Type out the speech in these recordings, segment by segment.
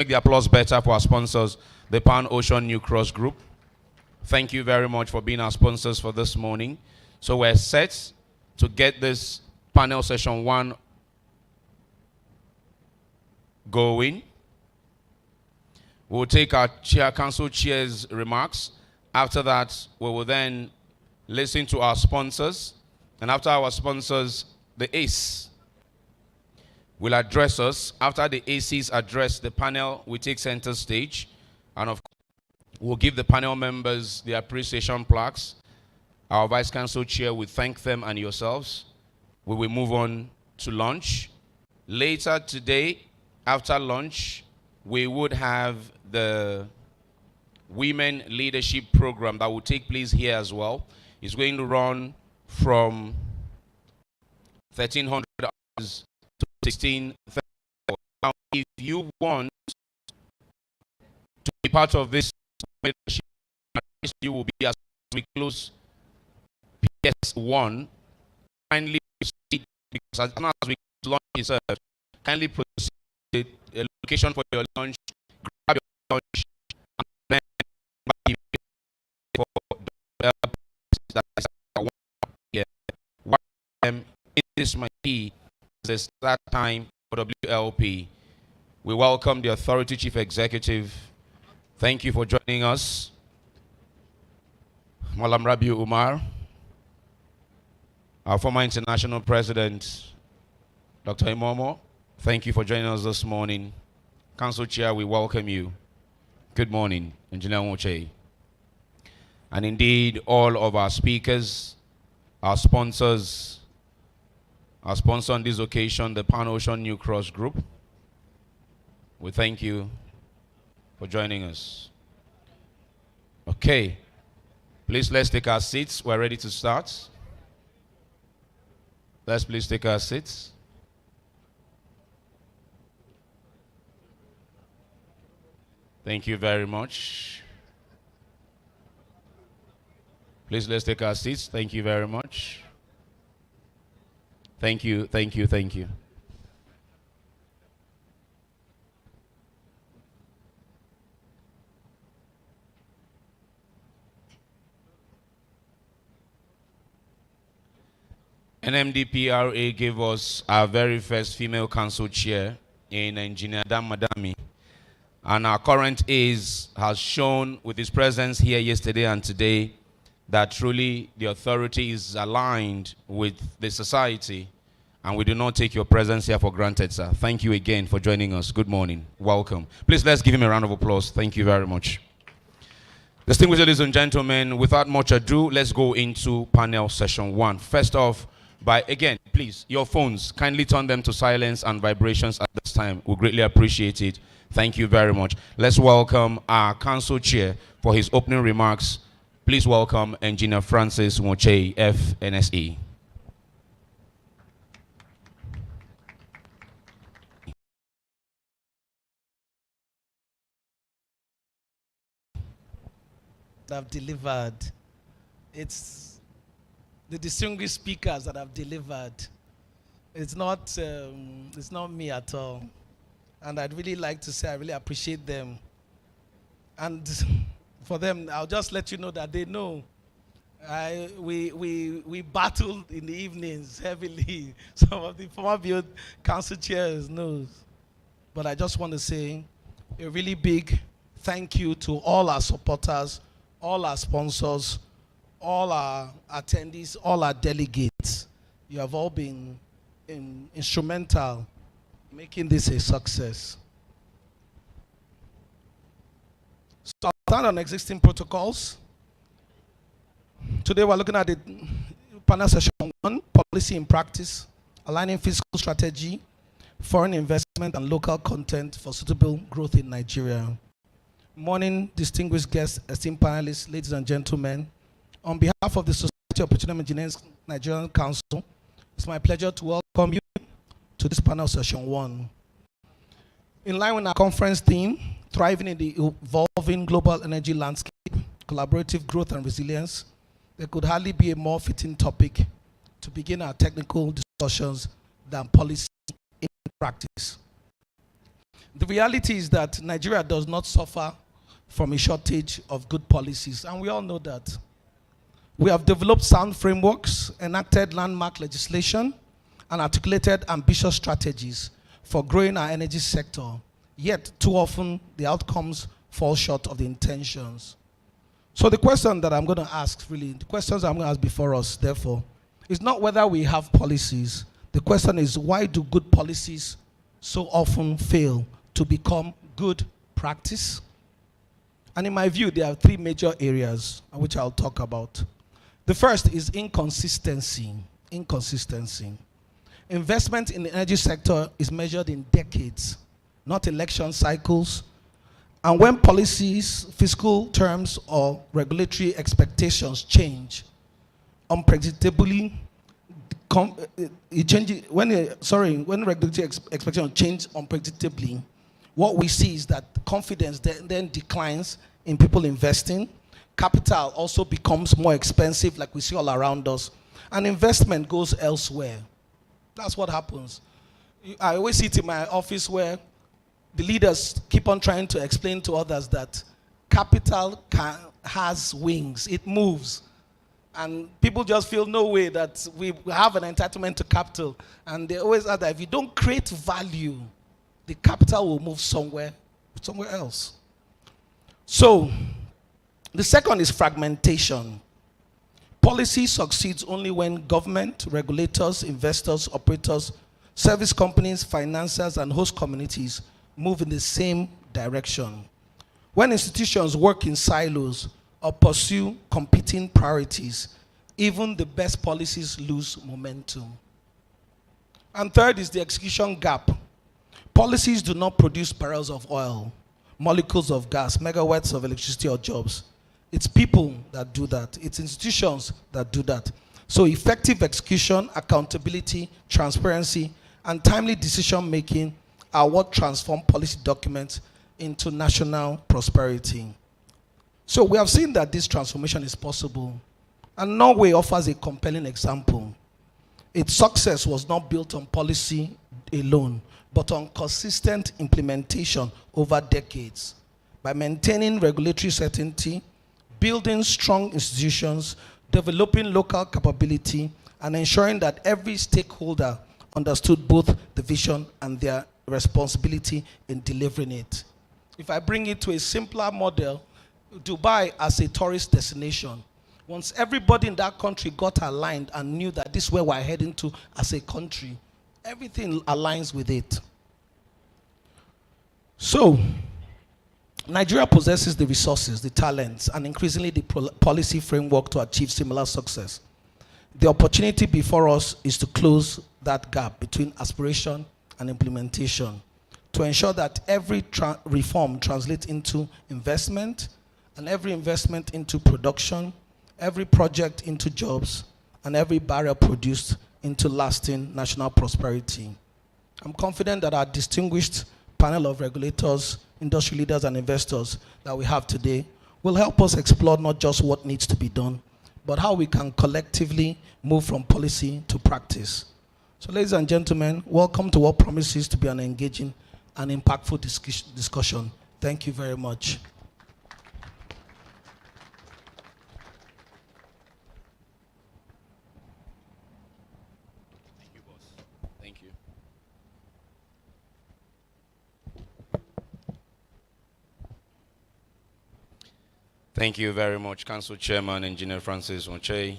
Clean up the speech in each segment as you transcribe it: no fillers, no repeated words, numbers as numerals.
make the applause better for our sponsors, the Pan Ocean New Cross Group. Thank you very much for being our sponsors for this morning. So we're set to get this panel session 1 going. We'll take our council chair's remarks. After that, we will then listen to our sponsors. And after our sponsors, the ACE will address us. After the ACs address the panel, we take center stage. And of course, we'll give the panel members the appreciation plaques. Our Vice Council Chair will thank them and yourselves. We will move on to lunch. Later today, after lunch, we would have the Women Leadership Program that will take place here as well. It's going to run from 1300 hours to 1630. Now, if you want to be part of this leadership, you will be as we close PS1. Kindly proceed, because as soon as we launch is kindly proceed to a location for your lunch, grab your lunch, and then for it is my key. It's that time for WLP. We welcome the Authority Chief Executive. Thank you for joining us, Malam Rabiu Umar. Our former international president, Dr. Imomo, thank you for joining us this morning. Council Chair, we welcome you. Good morning, Engineer Moche. And indeed, all of our speakers, our sponsors, our sponsor on this occasion, the Pan Ocean New Cross Group, we thank you for joining us. Okay, please let's take our seats. We're ready to start. Let's please take our seats. Thank you very much. Please let's take our seats. Thank you very much. Thank you, thank you, thank you. NMDPRA gave us our very first female council chair in Engineer Dan Madami. And our current ace has shown with his presence here yesterday and today that truly the authority is aligned with the society. And we do not take your presence here for granted, sir. Thank you again for joining us. Good morning. Welcome. Please let's give him a round of applause. Thank you very much. Distinguished ladies and gentlemen, without much ado, let's go into panel session 1. First off, again, please, your phones, kindly turn them to silence and vibrations at this time. We greatly appreciate it. Thank you very much. Let's welcome our council chair for his opening remarks. Please welcome Engineer Francis Moche, FNSE. Have delivered. It's the distinguished speakers that have delivered. It's not me at all. And I'd really like to say I really appreciate them. And for them, I'll just let you know that they know. We battled in the evenings heavily. Some of the former BO council chairs knows. But I just want to say a really big thank you to all our supporters, all our sponsors, all our attendees, all our delegates. You have all been instrumental in making this a success. So I'll start on existing protocols. Today we're looking at the panel session 1, policy in practice, aligning fiscal strategy, foreign investment and local content for suitable growth in Nigeria. Morning, distinguished guests, esteemed panelists, ladies and gentlemen. On behalf of the Society of Petroleum Engineers Nigerian Council, it's my pleasure to welcome you to this panel session 1. In line with our conference theme, Thriving in the Evolving Global Energy Landscape, Collaborative Growth and Resilience, there could hardly be a more fitting topic to begin our technical discussions than policy in practice. The reality is that Nigeria does not suffer from a shortage of good policies, and we all know that. We have developed sound frameworks, enacted landmark legislation, and articulated ambitious strategies for growing our energy sector. Yet, too often, the outcomes fall short of the intentions. So the question that I'm going to ask, really, the questions I'm going to ask before us, therefore, is not whether we have policies. The question is, why do good policies so often fail to become good practice? And in my view, there are three major areas which I'll talk about. The first is inconsistency. Inconsistency. Investment in the energy sector is measured in decades, not election cycles. And when policies, fiscal terms, or regulatory expectations change unpredictably, when regulatory expectations change unpredictably, what we see is that confidence then declines in people investing. Capital also becomes more expensive, like we see all around us, and investment goes elsewhere. That's what happens. I always sit in my office where the leaders keep on trying to explain to others that capital has wings, it moves. And people just feel no way that we have an entitlement to capital. And they always add that if you don't create value, the capital will move somewhere else. So, the second is fragmentation. Policy succeeds only when government, regulators, investors, operators, service companies, financiers, and host communities move in the same direction. When institutions work in silos or pursue competing priorities, even the best policies lose momentum. And third is the execution gap. Policies do not produce barrels of oil, molecules of gas, megawatts of electricity, or jobs. It's people that do that. It's institutions that do that. So effective execution, accountability, transparency, and timely decision-making are what transform policy documents into national prosperity. So we have seen that this transformation is possible. And Norway offers a compelling example. Its success was not built on policy alone, but on consistent implementation over decades. By maintaining regulatory certainty, building strong institutions, developing local capability, and ensuring that every stakeholder understood both the vision and their responsibility in delivering it. If I bring it to a simpler model, Dubai as a tourist destination, once everybody in that country got aligned and knew that this is where we're heading to as a country, everything aligns with it. So, Nigeria possesses the resources, the talents, and increasingly the policy framework to achieve similar success. The opportunity before us is to close that gap between aspiration and implementation, to ensure that every reform translates into investment, and every investment into production, every project into jobs, and every barrel produced into lasting national prosperity. I'm confident that our distinguished panel of regulators, industry leaders, and investors that we have today will help us explore not just what needs to be done, but how we can collectively move from policy to practice. So, ladies and gentlemen, welcome to what promises to be an engaging and impactful discussion. Thank you very much. Thank you, boss. Thank you. Thank you very much, Council Chairman, Engineer Francis Onche.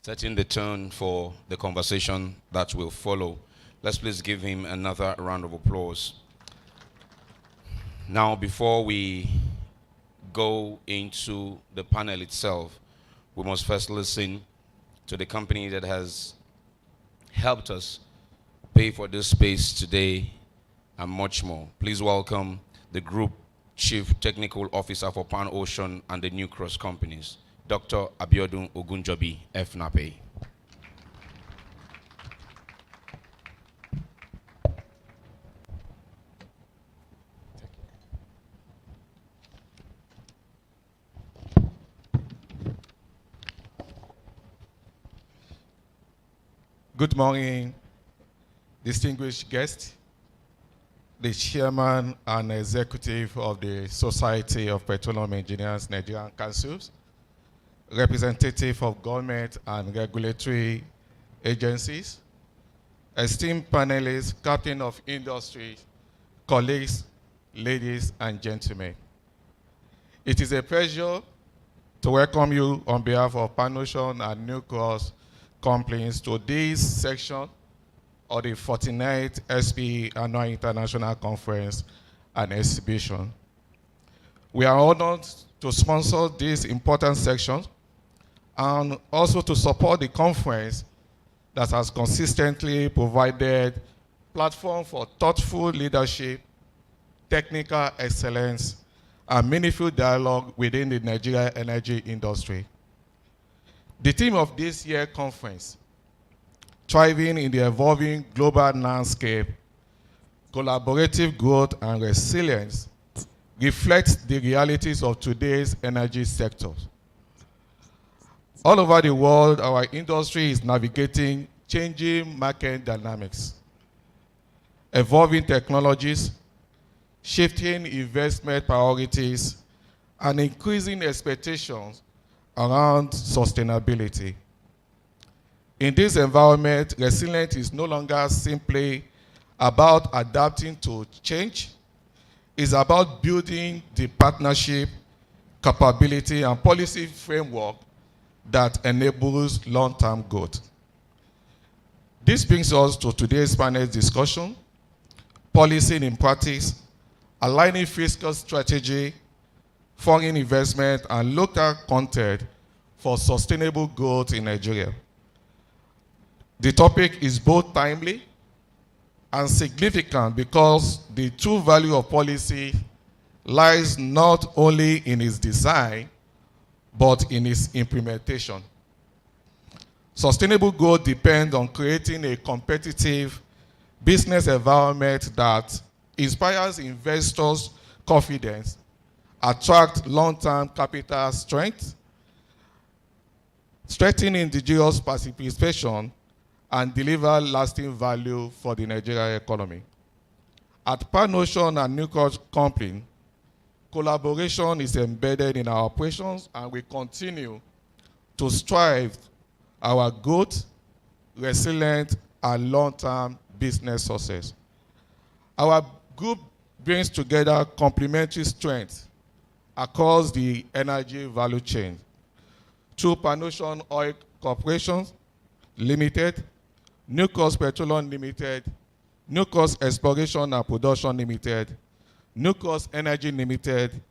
Setting the tone for the conversation that will follow. Let's please give him another round of applause. Now, before we go into the panel itself, we must first listen to the company that has helped us pay for this space today and much more. Please welcome the Group Chief Technical Officer for Pan Ocean and the New Cross Companies, Dr. Abiodun Ogunjobi, FNAPE. Good morning, distinguished guests, the chairman and executive of the Society of Petroleum Engineers Nigerian Councils, representative of government and regulatory agencies, esteemed panelists, captain of industry, colleagues, ladies and gentlemen. It is a pleasure to welcome you on behalf of Panocean and New Cross companies to this section of the 49th SPE Annual International Conference and Exhibition. We are honored to sponsor this important section and also to support the conference that has consistently provided platform for thoughtful leadership, technical excellence, and meaningful dialogue within the Nigerian energy industry. The theme of this year's conference, Thriving in the Evolving Global Landscape, Collaborative Growth and Resilience, reflects the realities of today's energy sector. All over the world, our industry is navigating changing market dynamics, evolving technologies, shifting investment priorities, and increasing expectations around sustainability. In this environment, resilience is no longer simply about adapting to change. It's about building the partnership, capability, and policy framework that enables long-term growth. This brings us to today's panel discussion, Policy in Practice, Aligning Fiscal Strategy, Foreign Investment, and Local Content for Sustainable Growth in Nigeria. The topic is both timely and significant because the true value of policy lies not only in its design, but in its implementation. Sustainable growth depends on creating a competitive business environment that inspires investors' confidence, attracts long-term capital strength, strengthen indigenous participation, and deliver lasting value for the Nigerian economy. At Panocean and New Cross Company, collaboration is embedded in our operations, and we continue to strive our growth, resilient, and long-term business success. Our group brings together complementary strengths across the energy value chain through Panocean Oil Corporation Limited, New Cross Petroleum Limited, New Cross Exploration and Production Limited, New Cross Energy Limited,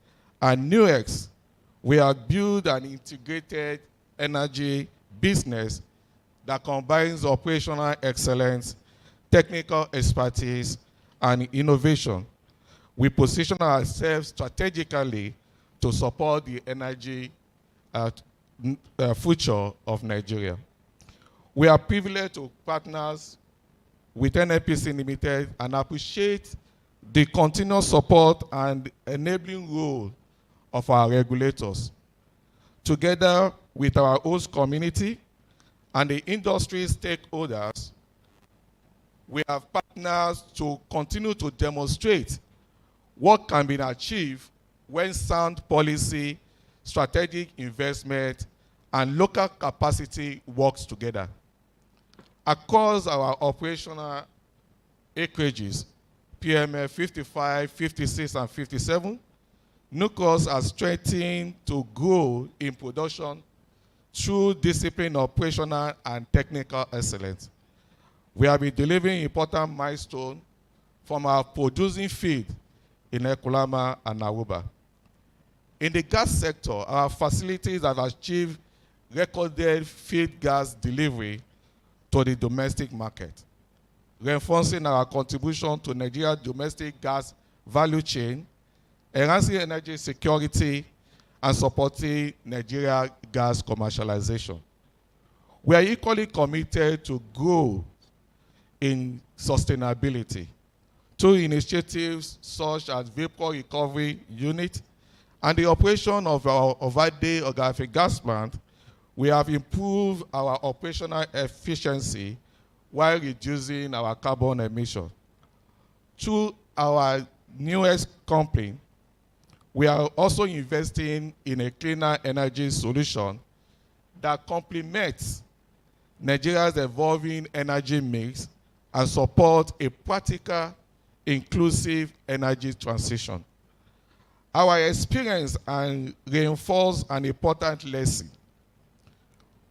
and NewX. We have built an integrated energy business that combines operational excellence, technical expertise, and innovation. We position ourselves strategically to support the energy future of Nigeria. We are privileged to partners with NNPC Limited and appreciate the continuous support and enabling role of our regulators. Together with our host community and the industry stakeholders, we have partners to continue to demonstrate what can be achieved when sound policy, strategic investment, and local capacity works together. Across our operational acreages, PMF 55, 56, and 57, NUCOS has strengthened to grow in production through disciplined operational and technical excellence. We have been delivering important milestones from our producing field in Ekulama and Aruba. In the gas sector, our facilities have achieved recorded field gas delivery to the domestic market, reinforcing our contribution to Nigeria's domestic gas value chain, enhancing energy security, and supporting Nigeria gas commercialization. We are equally committed to grow in sustainability through initiatives such as Vapor Recovery Unit and the operation of our Ovade Ogafe gas plant. We have improved our operational efficiency while reducing our carbon emission. Through our newest company, we are also investing in a cleaner energy solution that complements Nigeria's evolving energy mix and support a practical, inclusive energy transition. Our experience and reinforce an important lesson.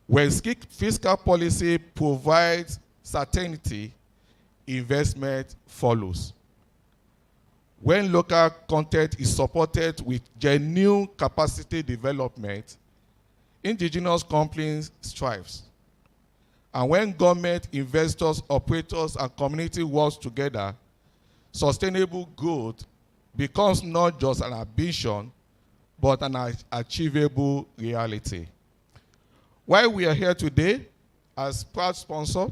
When fiscal policy provides certainty, investment follows. When local content is supported with genuine capacity development, indigenous companies thrive. And when government, investors, operators, and community work together, sustainable growth becomes not just an ambition, but an achievable reality. While we are here today, as proud sponsor,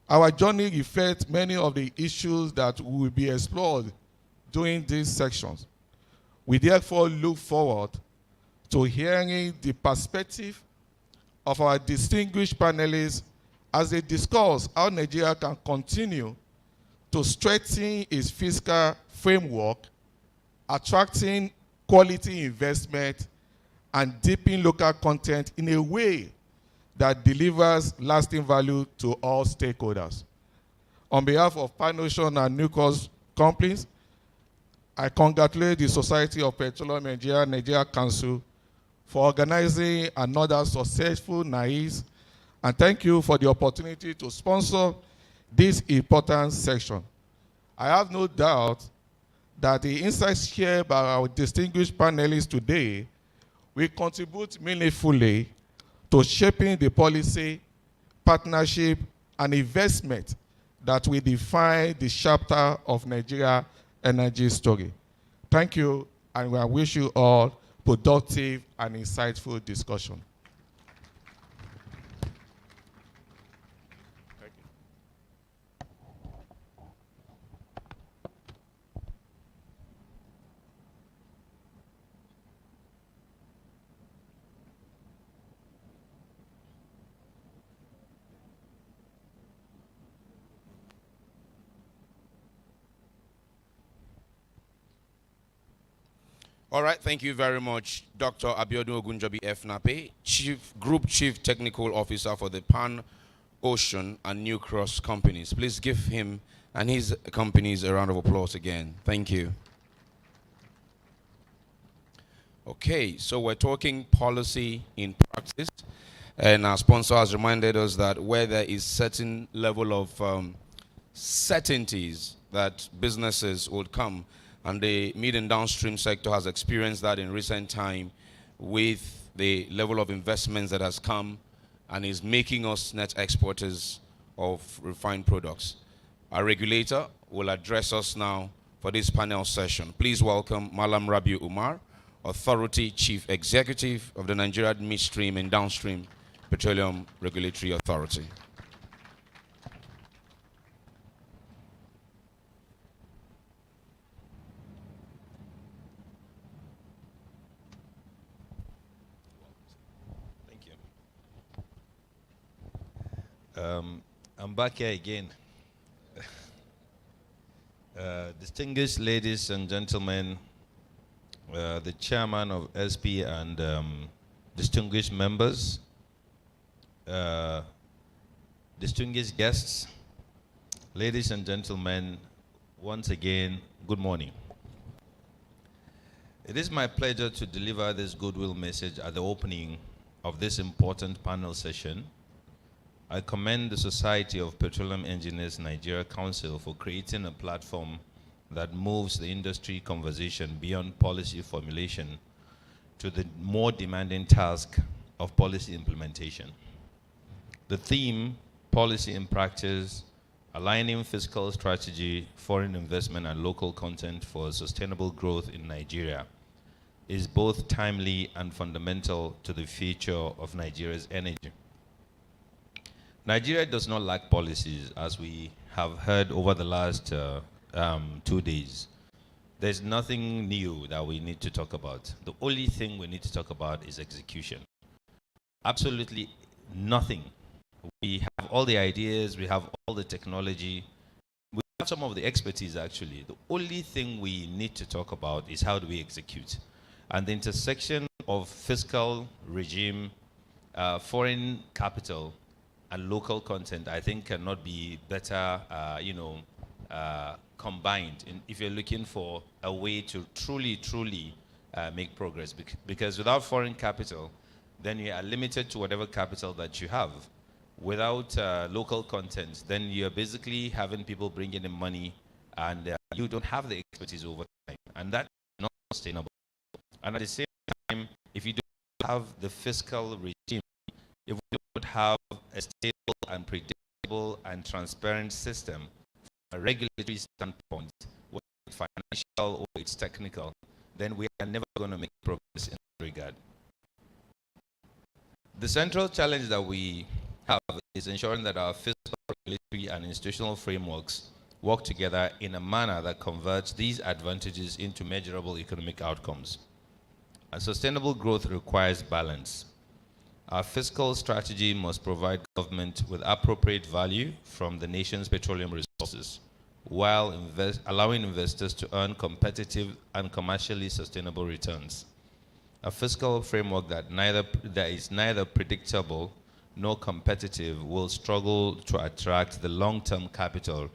our journey reflects many of the issues that will be explored during these sections. We therefore look forward to hearing the perspective of our distinguished panelists as they discuss how Nigeria can continue to strengthen its fiscal framework, attracting quality investment, and deepening local content in a way that delivers lasting value to all stakeholders. On behalf of Pan-Ocean and Newcross companies, I congratulate the Society of Petroleum Engineers Nigeria Council for organizing another successful Naice, and thank you for the opportunity to sponsor this important section. I have no doubt that the insights shared by our distinguished panelists today will contribute meaningfully to shaping the policy, partnership, and investment that will define the chapter of Nigeria energy story. Thank you, and I wish you all productive and insightful discussion. Thank you. All right, thank you very much, Dr. Abiodun Ogunjobi Efnape, Group Chief Technical Officer for the Pan-Ocean and Newcross companies. Please give him and his companies a round of applause again. Thank you. Okay, so we're talking policy in practice, and our sponsor has reminded us that where there is certain level of certainties that businesses would come, and the mid and downstream sector has experienced that in recent time with the level of investments that has come and is making us net exporters of refined products. Our regulator will address us now for this panel session. Please welcome Malam Rabiu Umar, Authority Chief Executive of the Nigerian Midstream and Downstream Petroleum Regulatory Authority. I'm back here again. Distinguished ladies and gentlemen, the chairman of SP and distinguished members, distinguished guests, ladies and gentlemen, once again, good morning. It is my pleasure to deliver this goodwill message at the opening of this important panel session. I commend the Society of Petroleum Engineers Nigeria Council for creating a platform that moves the industry conversation beyond policy formulation to the more demanding task of policy implementation. The theme, Policy in Practice, Aligning Fiscal Strategy, Foreign Investment and Local Content for Sustainable Growth in Nigeria, is both timely and fundamental to the future of Nigeria's energy. Nigeria does not lack policies, as we have heard over the last 2 days. There's nothing new that we need to talk about. The only thing we need to talk about is execution. Absolutely nothing We have all the ideas, we have all the technology, we have some of the expertise actually. The only thing we need to talk about is how do we execute. And the intersection of fiscal regime, foreign capital, and local content, I think cannot be better, combined if you're looking for a way to truly make progress. Because without foreign capital, then you are limited to whatever capital that you have. Without local content, then you're basically having people bringing in money, and you don't have the expertise over time, and that's not sustainable. And at the same time, if you don't have the fiscal regime, if we don't have a stable and predictable and transparent system from a regulatory standpoint, whether it's financial or it's technical, then we are never going to make progress in that regard. The central challenge that we have is ensuring that our fiscal, regulatory, and institutional frameworks work together in a manner that converts these advantages into measurable economic outcomes. And sustainable growth requires balance. Our fiscal strategy must provide government with appropriate value from the nation's petroleum resources, while allowing investors to earn competitive and commercially sustainable returns. A fiscal framework that is neither predictable nor competitive will struggle to attract the long-term capital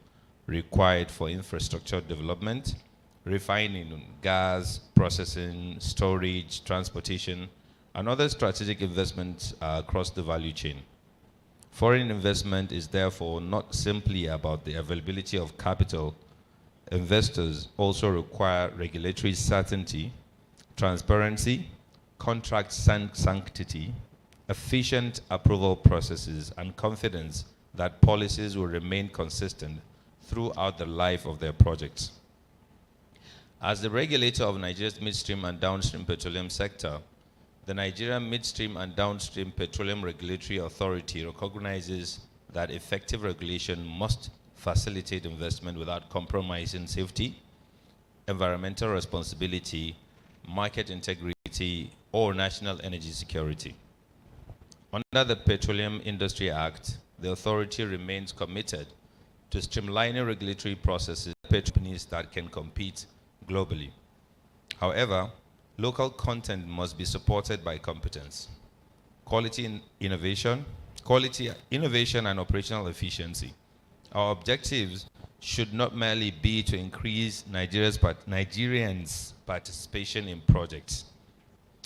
required for infrastructure development, refining, gas, processing, storage, transportation, and other strategic investments across the value chain. Foreign investment is therefore not simply about the availability of capital. Investors also require regulatory certainty, transparency, contract sanctity, efficient approval processes, and confidence that policies will remain consistent throughout the life of their projects. As the regulator of Nigeria's midstream and downstream petroleum sector, the Nigerian Midstream and Downstream Petroleum Regulatory Authority recognizes that effective regulation must facilitate investment without compromising safety, environmental responsibility, market integrity, or national energy security. Under the Petroleum Industry Act, the authority remains committed to streamlining regulatory processes for companies that can compete globally. However, local content must be supported by competence, quality innovation and operational efficiency. Our objectives should not merely be to increase Nigerians' participation in projects,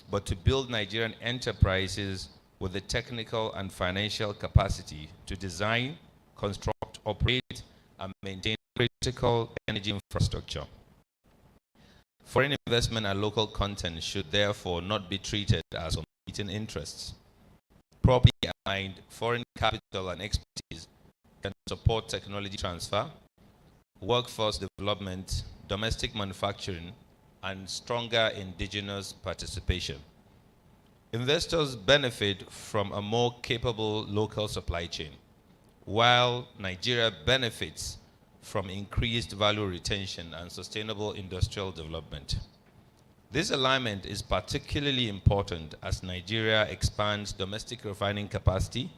but to build Nigerian enterprises with the technical and financial capacity to design, construct, operate, and maintain critical energy infrastructure. Foreign investment and local content should therefore not be treated as competing interests. Properly aligned foreign capital and expertise can support technology transfer, workforce development, domestic manufacturing, and stronger indigenous participation. Investors benefit from a more capable local supply chain, while Nigeria benefits from increased value retention and sustainable industrial development. This alignment is particularly important as Nigeria expands domestic refining capacity,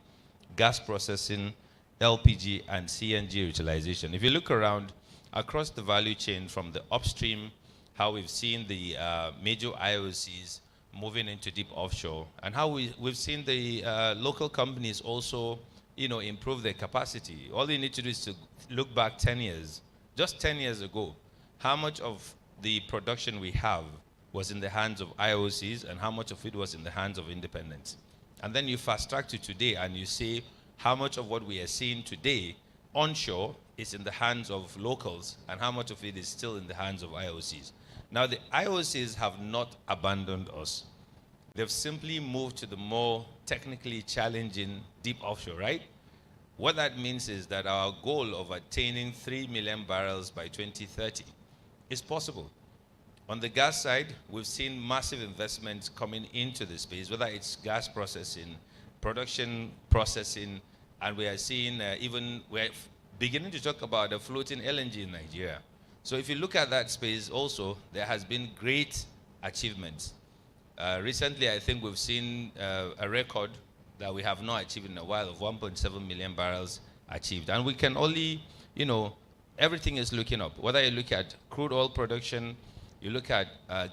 gas processing, LPG, and CNG utilization. If you look around across the value chain from the upstream, how we've seen the major IOCs moving into deep offshore, and how we've seen the local companies also improve their capacity. All you need to do is to look back 10 years, just 10 years ago, how much of the production we have was in the hands of IOCs and how much of it was in the hands of independents. And then you fast track to today and you see how much of what we are seeing today onshore is in the hands of locals and how much of it is still in the hands of IOCs. Now, the IOCs have not abandoned us. They've simply moved to the more technically challenging deep offshore, right? What that means is that our goal of attaining 3 million barrels by 2030 is possible. On the gas side, we've seen massive investments coming into the space, whether it's gas processing, production processing, and we are seeing we're beginning to talk about the floating LNG in Nigeria. So if you look at that space also, there has been great achievements. Recently, I think we've seen a record that we have not achieved in a while of 1.7 million barrels achieved. And we can only, everything is looking up. Whether you look at crude oil production, you look at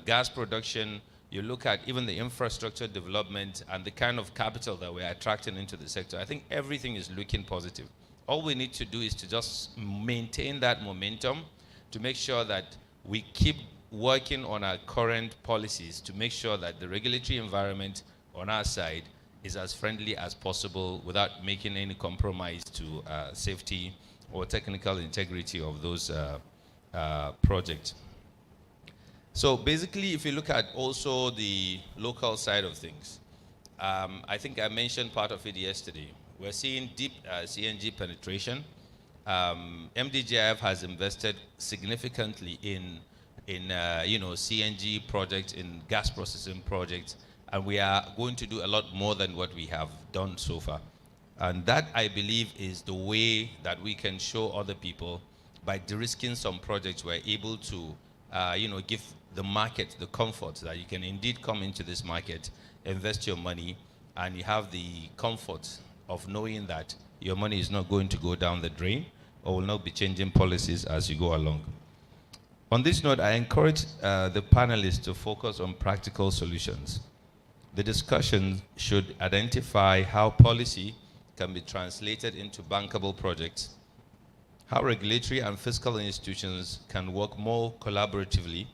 gas production, you look at even the infrastructure development and the kind of capital that we're attracting into the sector, I think everything is looking positive. All we need to do is to just maintain that momentum to make sure that we keep working on our current policies to make sure that the regulatory environment on our side is as friendly as possible without making any compromise to safety or technical integrity of those projects. So basically, if you look at also the local side of things, I think I mentioned part of it yesterday. We're seeing deep CNG penetration. MDGIF has invested significantly in CNG projects, in gas processing projects, and we are going to do a lot more than what we have done so far. And that, I believe, is the way that we can show other people by de-risking some projects. We're able to, give the market the comfort that you can indeed come into this market, invest your money, and you have the comfort of knowing that your money is not going to go down the drain or will not be changing policies as you go along. On this note, I encourage the panelists to focus on practical solutions. The discussion should identify how policy can be translated into bankable projects, how regulatory and fiscal institutions can work more collaboratively,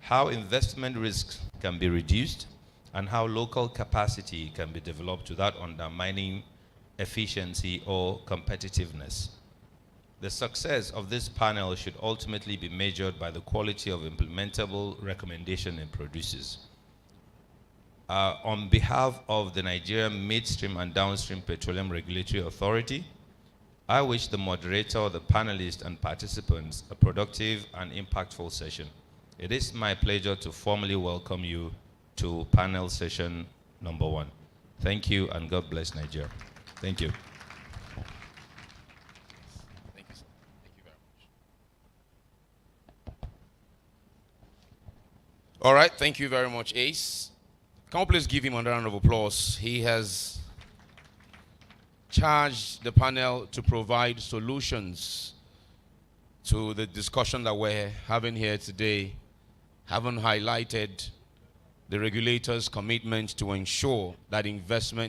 how investment risks can be reduced, and how local capacity can be developed without undermining efficiency or competitiveness. The success of this panel should ultimately be measured by the quality of implementable recommendation it produces. On behalf of the Nigerian Midstream and Downstream Petroleum Regulatory Authority, I wish the moderator, the panelists, and participants a productive and impactful session. It is my pleasure to formally welcome you to panel session number 1. Thank you, and God bless Nigeria. Thank you. Thank you, sir. Thank you very much. All right, thank you very much, Ace. Can we please give him a round of applause? He has charged the panel to provide solutions to the discussion that we're having here today, having highlighted the regulators' commitment to ensure that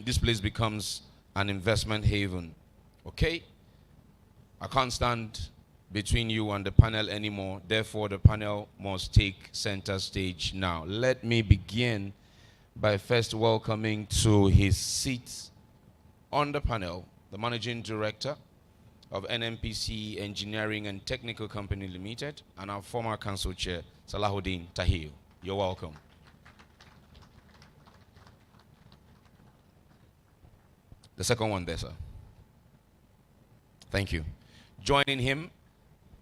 this place becomes an investment haven. Okay? I can't stand between you and the panel anymore. Therefore, the panel must take center stage now. Let me begin by first welcoming to his seat on the panel the Managing Director of NNPC Engineering and Technical Company Limited and our former Council Chair, Salahuddin Tahir. You're welcome. The second one there, sir. Thank you. Joining him,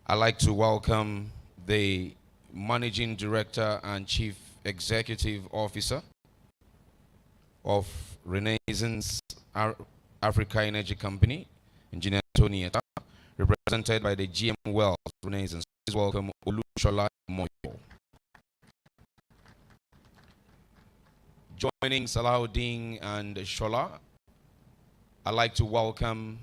I'd like to welcome the Managing Director and Chief Executive Officer of Renaissance Africa Energy Company, Engineer Tony Eta, represented by the GM Wells Renaissance. Please welcome Olushola Moyo. Joining Salahuddin and Shola, I'd like to welcome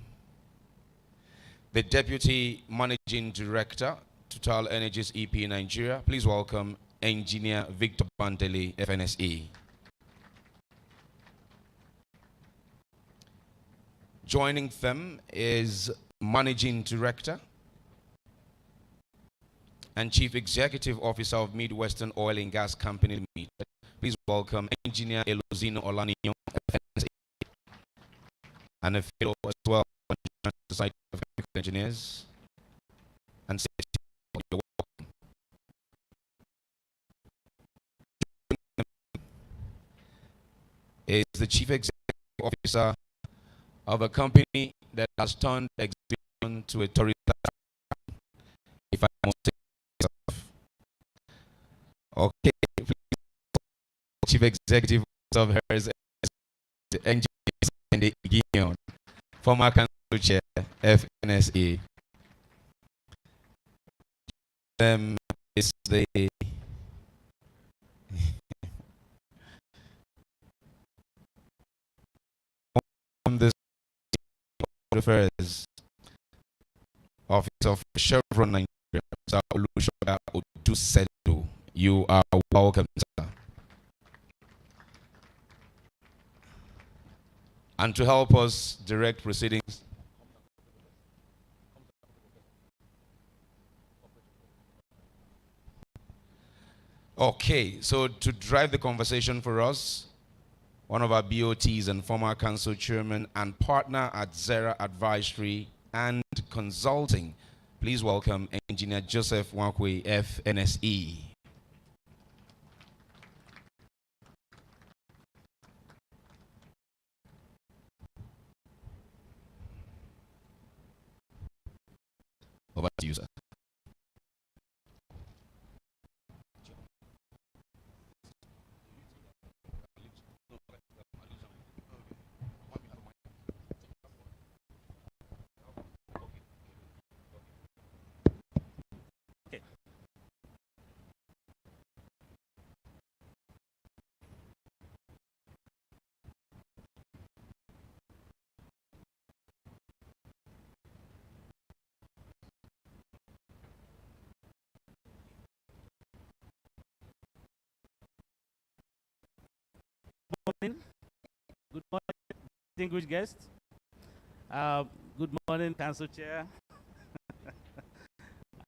the Deputy Managing Director, Total Energies EP Nigeria. Please welcome Engineer Victor Bantele, FNSE. Joining them is Managing Director and Chief Executive Officer of Midwestern Oil and Gas Company Limited. Please welcome Engineer Elozino Olaniyan, FNSE, and a fellow as well, Society of Petroleum Engineers, and you're welcome. Is the Chief Executive Officer of a company that has turned exhibition to a tourist attraction, if I must say so. Okay, please, Chief Executive Officer of hers, the engineers and the Gideon, former Council Chair, FNSA. Is the Affairs Officer of Chevron Nigeria, Mr. Olushola Odusedo. You are welcome, sir. And to help us direct proceedings, okay, so to drive the conversation for us, one of our BOTs and former council chairman and partner at Zera Advisory and Consulting, please welcome Engineer Joseph Wakwe, FNSE. Over to you, sir. Morning. Good morning, distinguished guests. Good morning, Council Chair,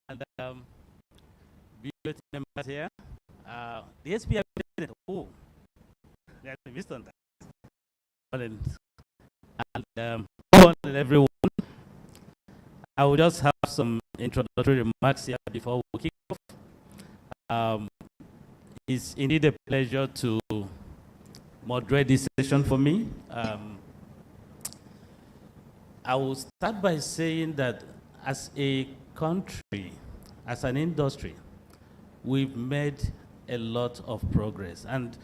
and BOT members here. The SPI President, oh, there's a mist on that. And good morning, everyone. I will just have some introductory remarks here before we kick off. It's indeed a pleasure to moderate this session for me. I will start by saying that as a country, as an industry, we've made a lot of progress. And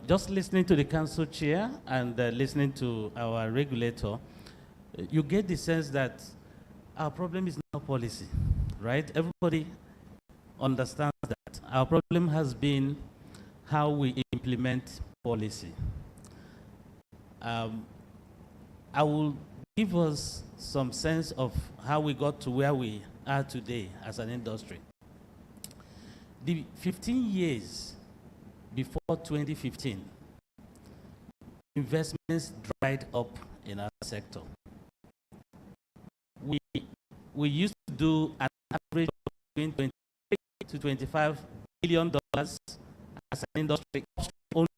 just listening to the council chair and listening to our regulator, you get the sense that our problem is not policy, right? Everybody understands that. Our problem has been how we implement policy. I will give us some sense of how we got to where we are today as an industry. The 15 years before 2015, investments dried up in our sector. We used to do an average of between 23 to 25 billion dollars as an industry only.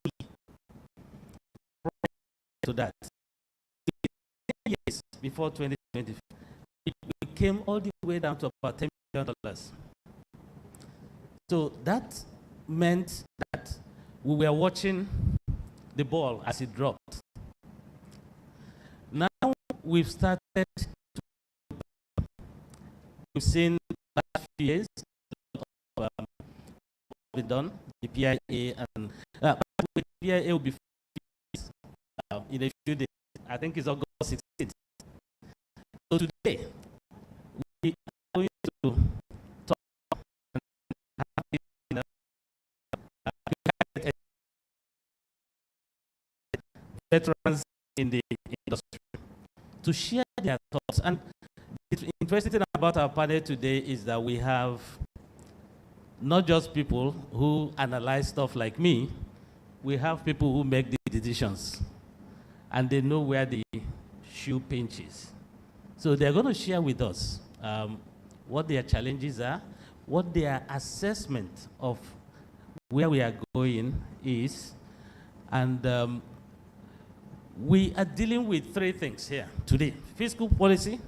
To that, years before 2020, it came all the way down to about $10 billion. So that meant that we were watching the ball as it dropped. Now we've started we've seen last few years what we've done, the PIA, and the PIA will be in a few days. I think it's August 16th. So today, we are going to talk and veterans in the industry to share their thoughts. And the interesting thing about our panel today is that we have not just people who analyze stuff like me, we have people who make the decisions. And they know where the shoe pinches. So they're going to share with us what their challenges are, what their assessment of where we are going is, and we are dealing with three things here today. Fiscal policy,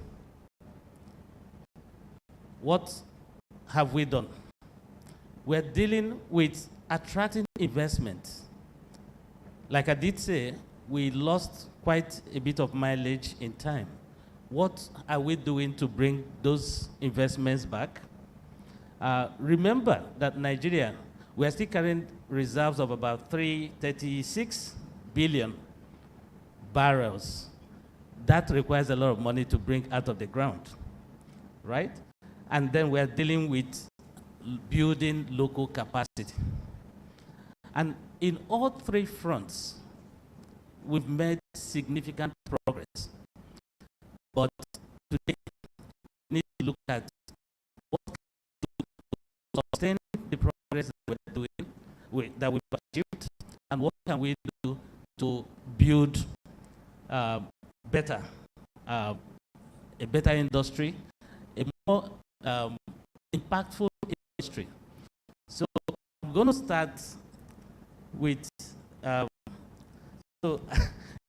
what have we done? We're dealing with attracting investment. Like I did say, we lost quite a bit of mileage in time. What are we doing to bring those investments back? Remember that Nigeria, we are still carrying reserves of about 336 billion barrels. That requires a lot of money to bring out of the ground, right? And then we are dealing with building local capacity. And in all three fronts, we've made significant progress. But today, we need to look at what can sustain the progress that we're doing, that we've achieved, and what can we do to build better, a better industry, a more impactful industry. So I'm going to start with, so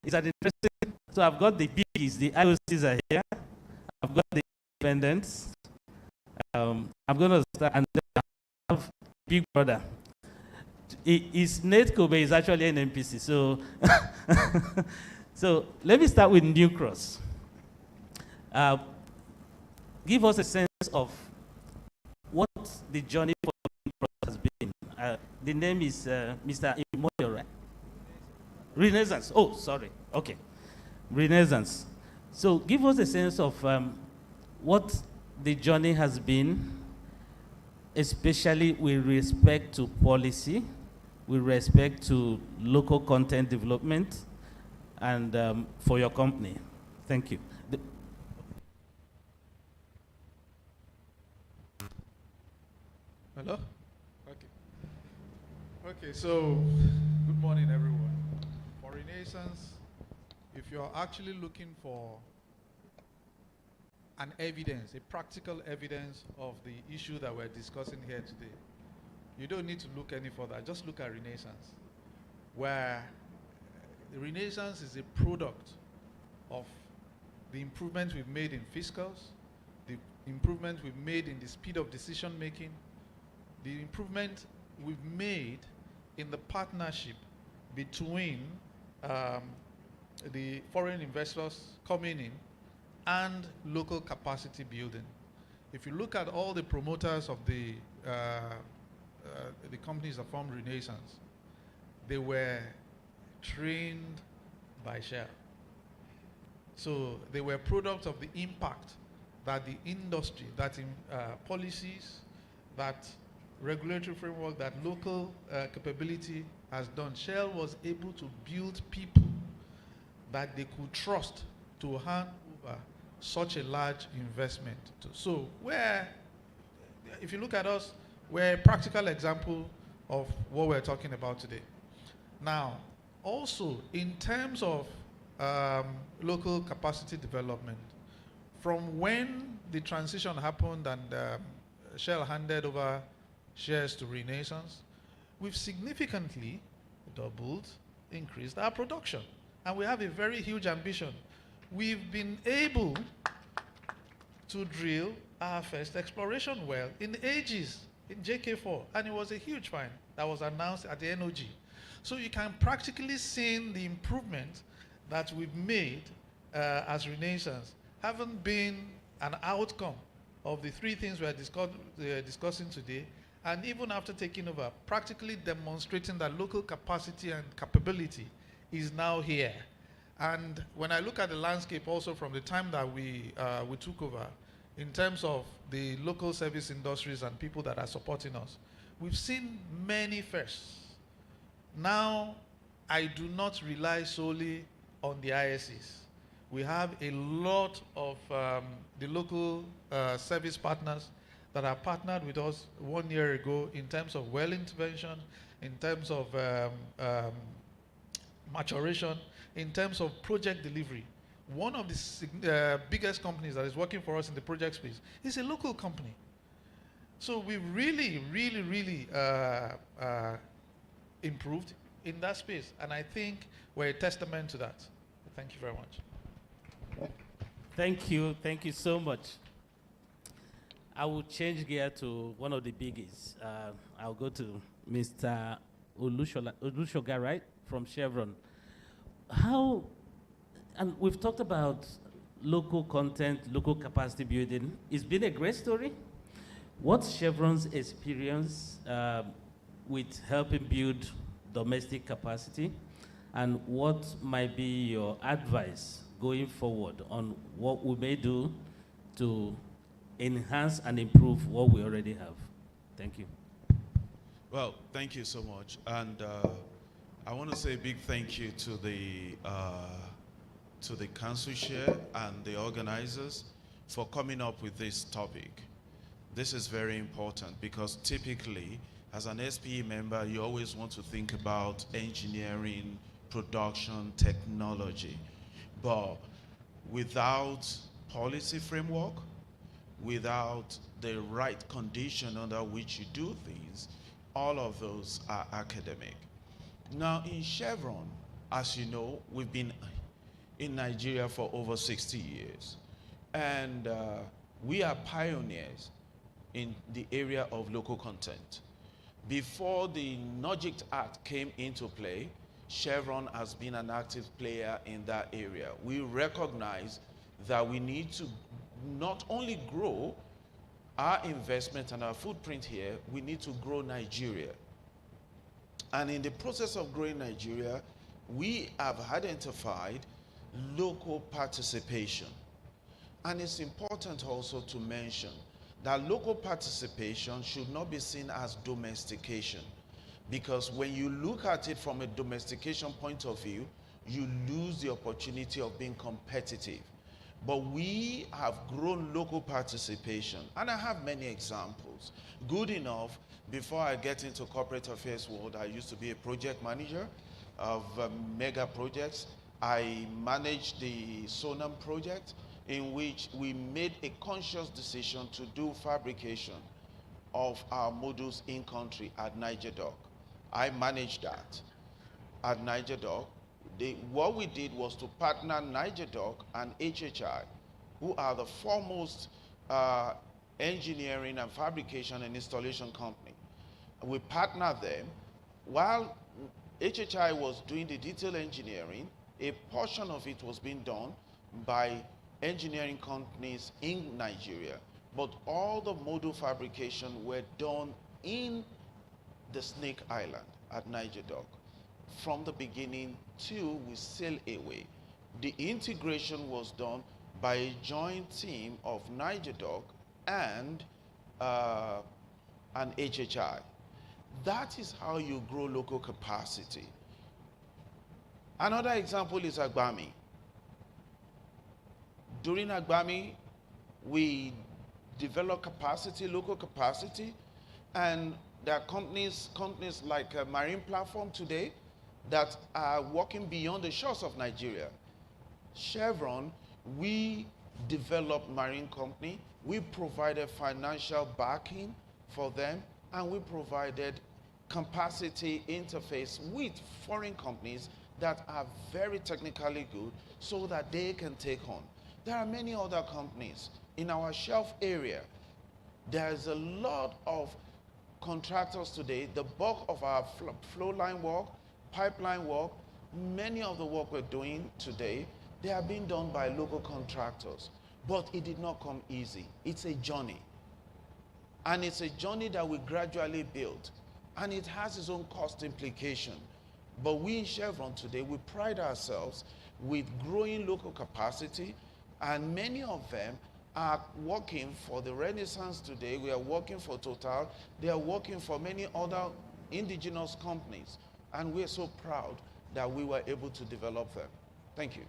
it's an interesting, so I've got the biggies, the IOCs are here, I've got the independents, I'm going to start, and then I have Big Brother. Nate Kobe is actually an NPC, so so let me start with New Cross. Give us a sense of what the journey for New Cross has been. The name is Mr. Imoyo, right? Renaissance. Oh, sorry. Okay. Renaissance. So give us a sense of what the journey has been, especially with respect to policy, with respect to local content development, and for your company. Thank you. Hello? Okay. Okay, so good morning, everyone. For Renaissance, if you're actually looking for an evidence, a practical evidence of the issue that we're discussing here today, you don't need to look any further. Just look at Renaissance, where Renaissance is a product of the improvements we've made in fiscals, the improvements we've made in the speed of decision making, the improvement we've made in the partnership between the foreign investors coming in and local capacity building. If you look at all the promoters of the companies that formed Renaissance, they were trained by Shell. So they were products of the impact that the industry, that in policies, that regulatory framework, that local capability has done. Shell was able to build people that they could trust to hand over such a large investment to. So if you look at us, we're a practical example of what we're talking about today. Now, also in terms of local capacity development, from when the transition happened and Shell handed over shares to Renaissance, we've significantly doubled, increased our production. And we have a very huge ambition. We've been able to drill our first exploration well in Aegis, in JK4, and it was a huge find that was announced at the NOG. So you can practically see the improvement that we've made as Renaissance, having been an outcome of the three things we're discussing today, and even after taking over, practically demonstrating that local capacity and capability is now here. And when I look at the landscape also from the time that we took over, in terms of the local service industries and people that are supporting us, we've seen many firsts. Now, I do not rely solely on the ISCs. We have a lot of the local service partners that are partnered with us 1 year ago in terms of well intervention, in terms of maturation, in terms of project delivery. One of the biggest companies that is working for us in the project space is a local company. So we've really, really, really improved in that space. And I think we're a testament to that. Thank you very much. Thank you. Thank you so much. I will change gear to one of the biggies. I'll go to Mr. Olushoga, right, from Chevron. And we've talked about local content, local capacity building. It's been a great story. What's Chevron's experience with helping build domestic capacity? And what might be your advice going forward on what we may do to enhance and improve what we already have? Thank you. Well, thank you so much. And I want to say a big thank you to the to the council chair and the organizers for coming up with this topic. This is very important because typically, as an SPE member, you always want to think about engineering, production, technology. But without policy framework, without the right condition under which you do things, all of those are academic. Now in Chevron, as you know, we've been in Nigeria for over 60 years. And we are pioneers in the area of local content. Before the NOGICT Act came into play, Chevron has been an active player in that area. We recognize that we need to not only grow our investment and our footprint here, we need to grow Nigeria. And in the process of growing Nigeria, we have identified local participation. And it's important also to mention that local participation should not be seen as domestication, because when you look at it from a domestication point of view, you lose the opportunity of being competitive. But we have grown local participation, and I have many examples. Good enough, before I get into corporate affairs world, I used to be a project manager of mega projects. I managed the Sonam project, in which we made a conscious decision to do fabrication of our modules in country at Niger Dock. I managed that at Niger Dock. What we did was to partner Niger Dock and HHI, who are the foremost engineering and fabrication and installation company. We partnered them. While HHI was doing the detail engineering, a portion of it was being done by engineering companies in Nigeria, but all the module fabrication were done in the Snake Island at Niger Dock. From the beginning till we sail away, the integration was done by a joint team of Niger Dock and HHI. That is how you grow local capacity. Another example is Agbami. During Agbami, we develop capacity, local capacity, and there are companies like Marine Platform today that are working beyond the shores of Nigeria. Chevron, we developed marine company, we provided financial backing for them, and we provided capacity interface with foreign companies that are very technically good so that they can take on. There are many other companies in our shelf area. There's a lot of contractors today. The bulk of our flow line work, pipeline work, many of the work we're doing today, they are being done by local contractors. But it did not come easy. It's a journey. And it's a journey that we gradually build. And it has its own cost implication. But we in Chevron today, we pride ourselves with growing local capacity, and many of them are working for the Renaissance today. We are working for Total. They are working for many other indigenous companies. And we're so proud that we were able to develop them. Thank you.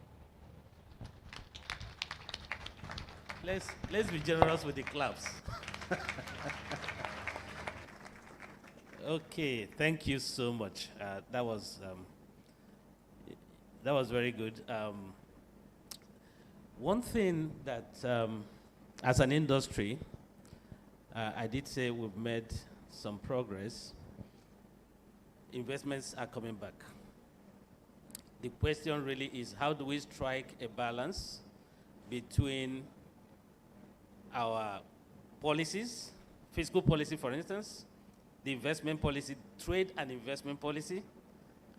Let's be generous with the claps. Okay, thank you so much. That was very good. One thing that, as an industry, I did say we've made some progress. Investments are coming back. The question really is, how do we strike a balance between our policies, fiscal policy, for instance, the investment policy, trade and investment policy,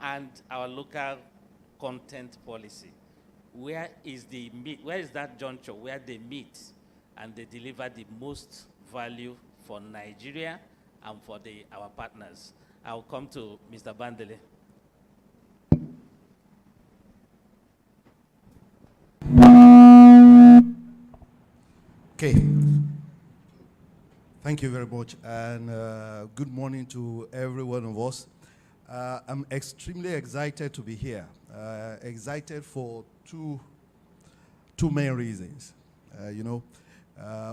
and our local content policy? Where is the meet? Where is that juncture where they meet and they deliver the most value for Nigeria and for our partners? I'll come to Mr. Bandele. Okay. Thank you very much, and good morning to every one of us. I'm extremely excited to be here. Excited for two two main reasons.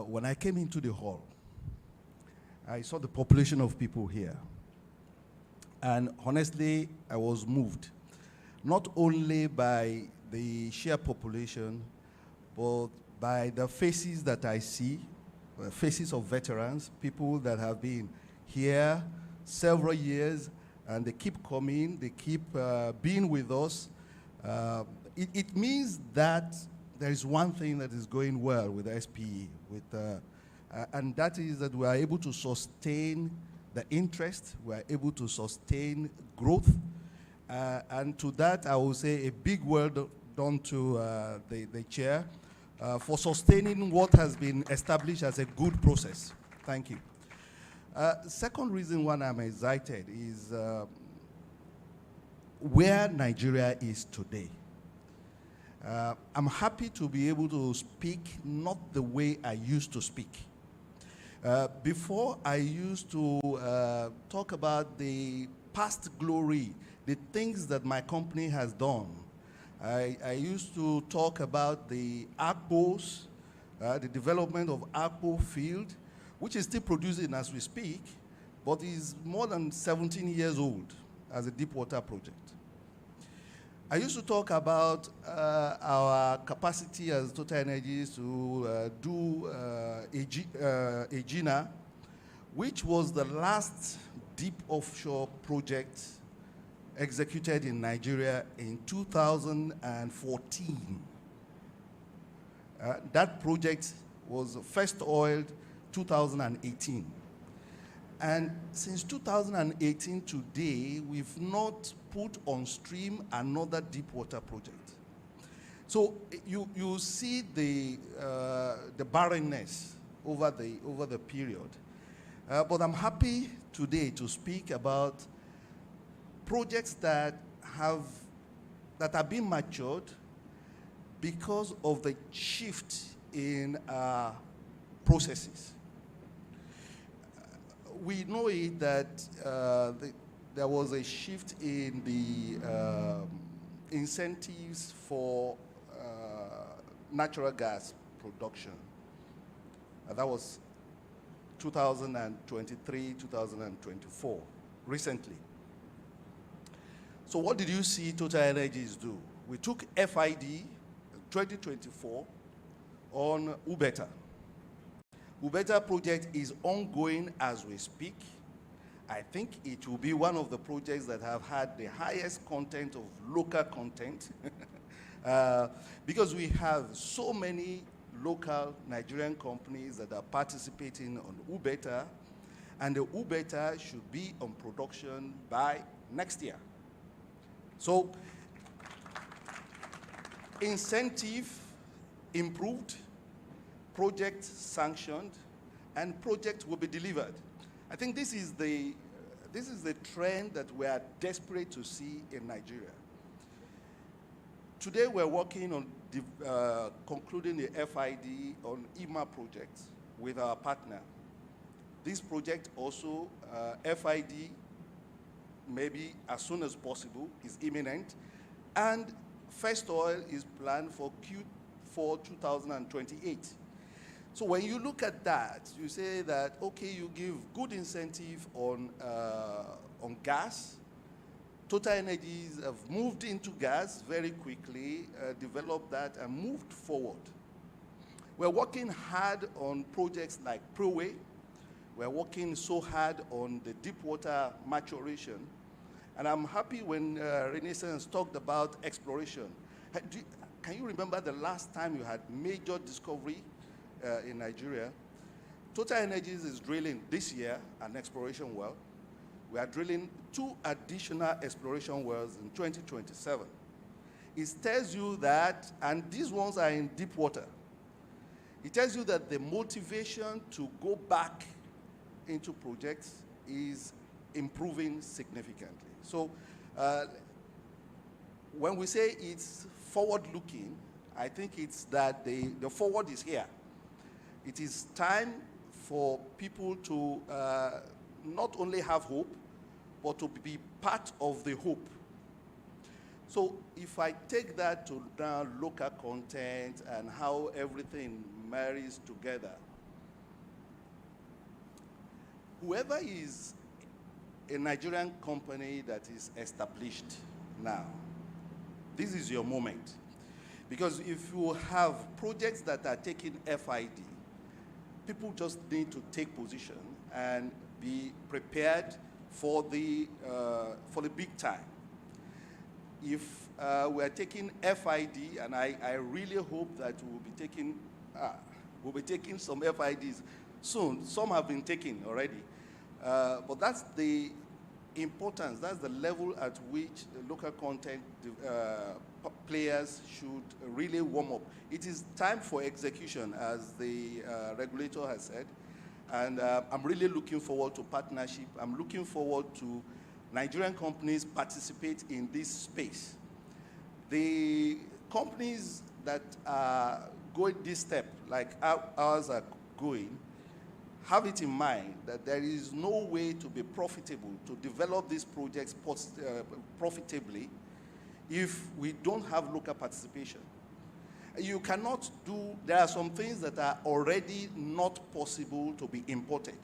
When I came into the hall, I saw the population of people here. And honestly, I was moved, not only by the sheer population, but by the faces that I see, faces of veterans, people that have been here several years, and they keep coming, they keep being with us. It means that there is one thing that is going well with SPE, and that is that we are able to sustain the interest, we are able to sustain growth, and to that I will say a big word done to the chair for sustaining what has been established as a good process. Thank you. Second reason why I'm excited is where Nigeria is today. I'm happy to be able to speak not the way I used to speak. Before, I used to talk about the past glory, the things that my company has done. I used to talk about the Akpos, the development of Akpo field, which is still producing as we speak, but is more than 17 years old as a deep water project. I used to talk about our capacity as Total Energies to do Egina, which was the last deep offshore project executed in Nigeria in 2014. That project was first oiled 2018. And since 2018 today, we've not put on stream another deep water project. So you see the barrenness over the period. But I'm happy today to speak about projects that have been matured because of the shift in processes. We know it that there was a shift in the incentives for natural gas production. That was 2023, 2024, recently. So what did you see Total Energies do? We took FID 2024 on Ubeta. Ubeta project is ongoing as we speak. I think it will be one of the projects that have had the highest content of local content because we have so many local Nigerian companies that are participating on Ubeta, and the Ubeta should be on production by next year. So, incentive improved, project sanctioned, and project will be delivered. I think this is the trend that we are desperate to see in Nigeria. Today we're working on concluding the FID on IMA project with our partner. This project also, FID, maybe as soon as possible, is imminent, and first oil is planned for Q4 2028. So when you look at that, you say that, okay, you give good incentive on gas. Total Energies have moved into gas very quickly, developed that, and moved forward. We're working hard on projects like Proway. We're working so hard on the deep water maturation. And I'm happy when Renaissance talked about exploration. Can you remember the last time you had major discovery in Nigeria? Total Energies is drilling this year an exploration well. We are drilling 2 additional exploration wells in 2027. It tells you that, and these ones are in deep water, it tells you that the motivation to go back into projects is improving significantly. So when we say it's forward-looking, I think it's that the forward is here. It is time for people to not only have hope, but to be part of the hope. So if I take that to now local content and how everything marries together, whoever is a Nigerian company that is established now, this is your moment. Because if you have projects that are taking FID, people just need to take position and be prepared for the big time. If we are taking FID, and I really hope that we'll be taking some FIDs soon. Some have been taken already. But that's the importance, that's the level at which the local content players should really warm up. It is time for execution, as the regulator has said. And I'm really looking forward to partnership. I'm looking forward to Nigerian companies participate in this space. The companies that are going this step, like ours are going, have it in mind that there is no way to be profitable, to develop these projects profitably, if we don't have local participation. You cannot do, there are some things that are already not possible to be imported.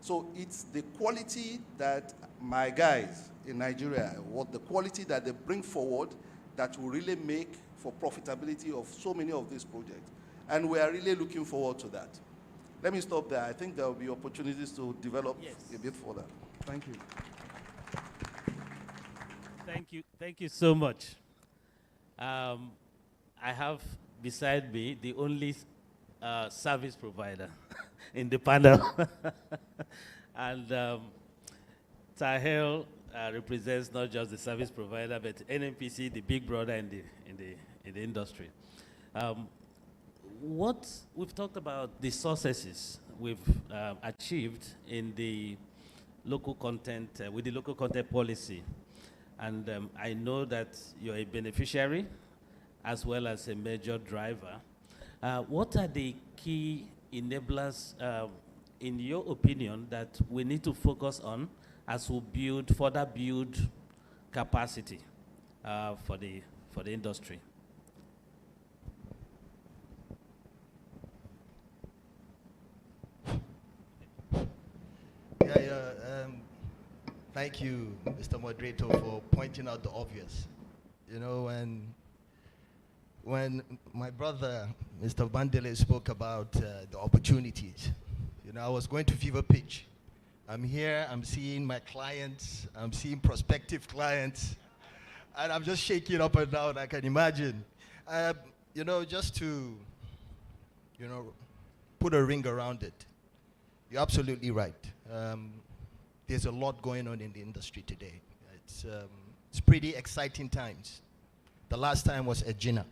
So it's the quality that my guys in Nigeria, what the quality that they bring forward that will really make for profitability of so many of these projects. And we are really looking forward to that. Let me stop there. I think there will be opportunities to develop a bit further. Thank you. Thank you so much. I have beside me the only service provider in the panel. And Tahel represents not just the service provider, but NNPC, the big brother in the industry. What we've talked about the successes we've achieved in the local content, with the local content policy. And I know that you're a beneficiary as well as a major driver. What are the key enablers, in your opinion, that we need to focus on as we further build capacity for the industry? Thank you, Mr. Moderator, for pointing out the obvious. You know, when my brother, Mr. Bandele, spoke about the opportunities, you know, I was going to fever pitch. I'm here, I'm seeing my clients, I'm seeing prospective clients, and I'm just shaking up and down, I can imagine. You know, just to, you know, put a ring around it, you're absolutely right. There's a lot going on in the industry today. It's pretty exciting times. The last time was Egina.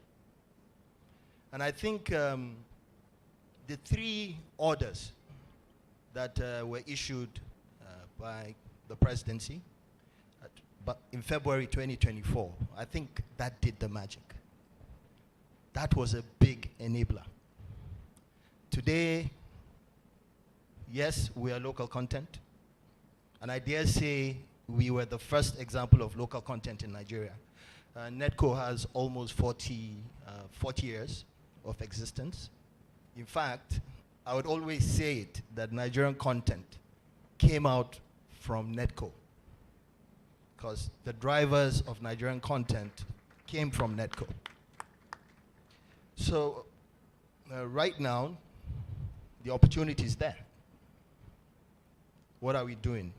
And I think the 3 orders that were issued by the presidency but in February 2024, I think that did the magic. That was a big enabler. Today, yes, we are local content. And I dare say we were the first example of local content in Nigeria. Netco has almost 40 years of existence. In fact, I would always say it, that Nigerian content came out from Netco, because the drivers of Nigerian content came from Netco. So right now, the opportunity is there. What are we doing?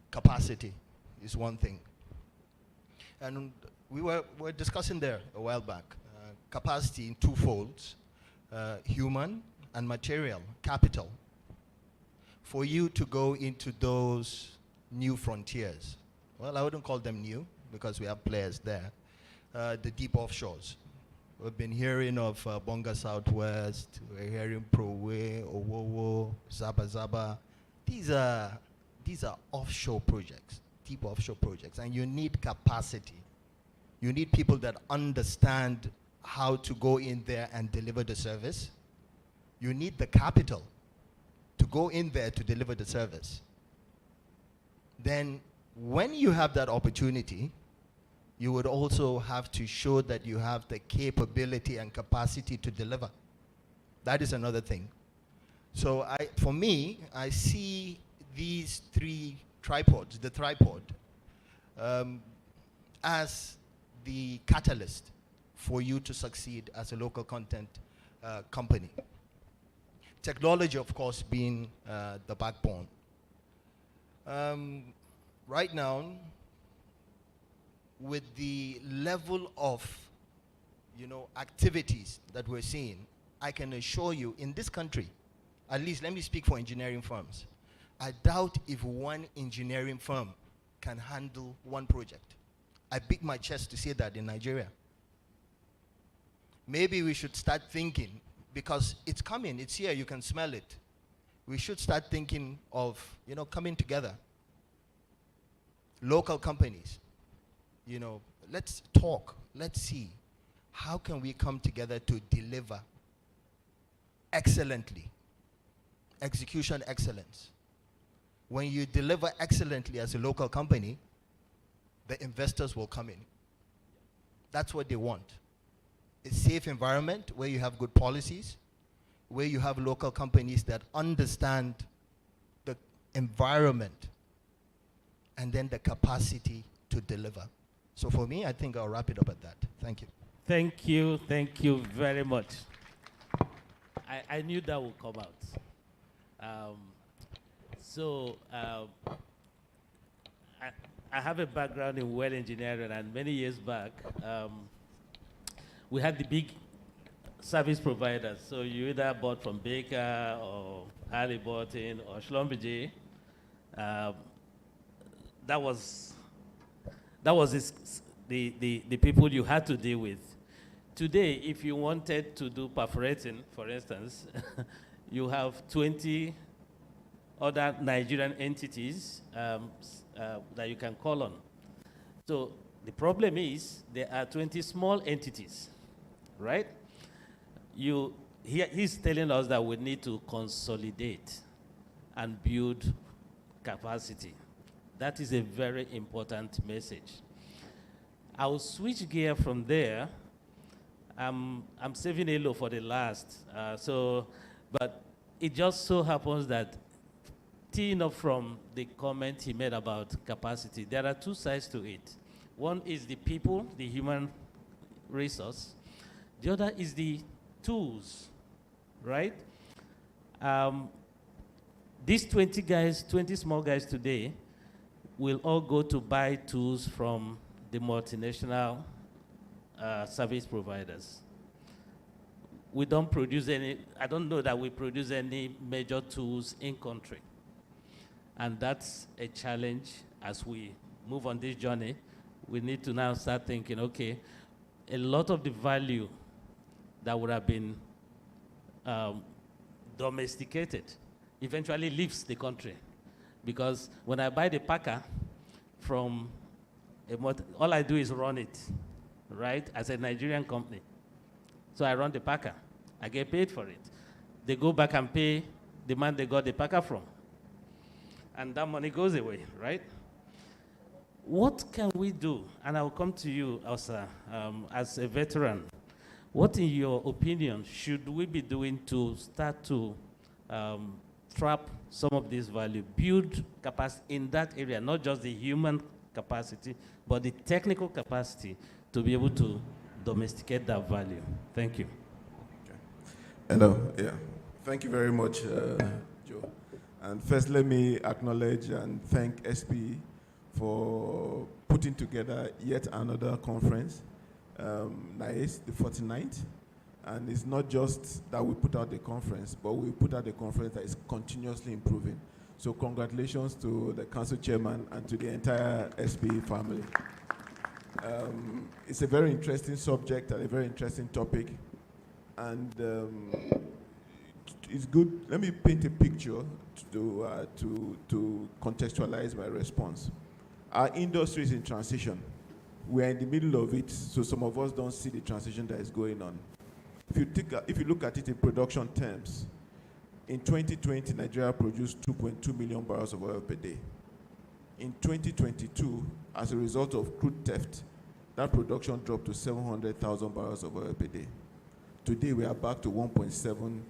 Capacity is one thing. And we were discussing there a while back, capacity in 2 folds, human and material, capital, for you to go into those new frontiers. Well, I wouldn't call them new, because we have players there. The deep offshores. We've been hearing of Bonga Southwest, we're hearing Prowe, Owowo, Zaba Zaba. These are offshore projects, deep offshore projects, and you need capacity. You need people that understand how to go in there and deliver the service. You need the capital to go in there to deliver the service. Then when you have that opportunity, you would also have to show that you have the capability and capacity to deliver. That is another thing. So for me, I see these three tripods, the tripod, as the catalyst for you to succeed as a local content company. Technology, of course, being the backbone. Right now, with the level of activities that we're seeing, I can assure you in this country, at least let me speak for engineering firms, I doubt if one engineering firm can handle one project. I beat my chest to say that in Nigeria. Maybe we should start thinking, because it's coming, it's here, you can smell it. We should start thinking of, coming together. Local companies, let's talk, let's see, how can we come together to deliver excellently? Execution excellence. When you deliver excellently as a local company, the investors will come in. That's what they want. A safe environment where you have good policies, where you have local companies that understand the environment, and then the capacity to deliver. So for me, I think I'll wrap it up at that. Thank you. Thank you very much. I knew that would come out. I have a background in well engineering, and many years back, we had the big service providers. So you either bought from Baker or Halliburton or Schlumberger. That was the people you had to deal with. Today, if you wanted to do perforating, for instance, you have 20 other Nigerian entities that you can call on. So the problem is there are 20 small entities, right? He's telling us that we need to consolidate and build capacity. That is a very important message. I'll switch gear from there. I'm saving Elo for the last. But it just so happens that teeing up from the comment he made about capacity, there are two sides to it. One is the people, the human resource. The other is the tools, right? These 20 small guys today will all go to buy tools from the multinational service providers. We don't produce any, I don't know that we produce any major tools in country. And that's a challenge as we move on this journey. We need to now start thinking, okay, a lot of the value that would have been domesticated eventually leaves the country. Because when I buy the packer from all I do is run it, right, as a Nigerian company. So I run the packer. I get paid for it. They go back and pay the man they got the packer from. And that money goes away, right? What can we do? And I'll come to you, Elsa, as a veteran. What, in your opinion, should we be doing to start to trap some of this value, build capacity in that area, not just the human capacity, but the technical capacity to be able to domesticate that value? Thank you. Okay. Hello, yeah. Thank you very much, Joe. And first, let me acknowledge and thank SP for putting together yet another conference, Naice, the 49th. And it's not just that we put out the conference, but we put out a conference that is continuously improving. So congratulations to the council chairman and to the entire SP family. It's a very interesting subject and a very interesting topic. And it's good. Let me paint a picture to contextualize my response. Our industry is in transition. We're in the middle of it, so some of us don't see the transition that is going on. If you look at it in production terms, in 2020, Nigeria produced 2.2 million barrels of oil per day. In 2022, as a result of crude theft, that production dropped to 700,000 barrels of oil per day. Today, we are back to 1.7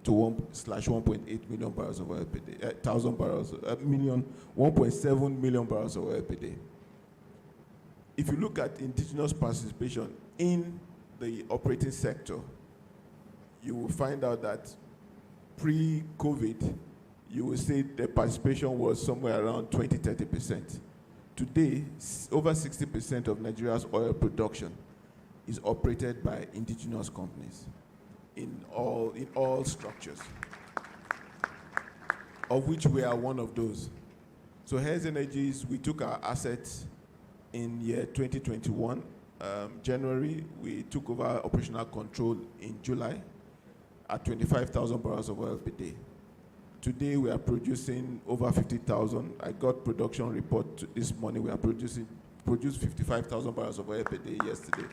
to 1/1.8 million barrels of oil per day, 1.7 million barrels of oil per day. If you look at indigenous participation in the operating sector, you will find out that pre-COVID, you will say the participation was somewhere around 20–30%. Today, over 60% of Nigeria's oil production is operated by indigenous companies in all structures, of which we are one of those. So Hess Energies, we took our assets in year 2021. January, we took over operational control in July at 25,000 barrels of oil per day. Today, we are producing over 50,000. I got production report this morning. We are produced 55,000 barrels of oil per day yesterday.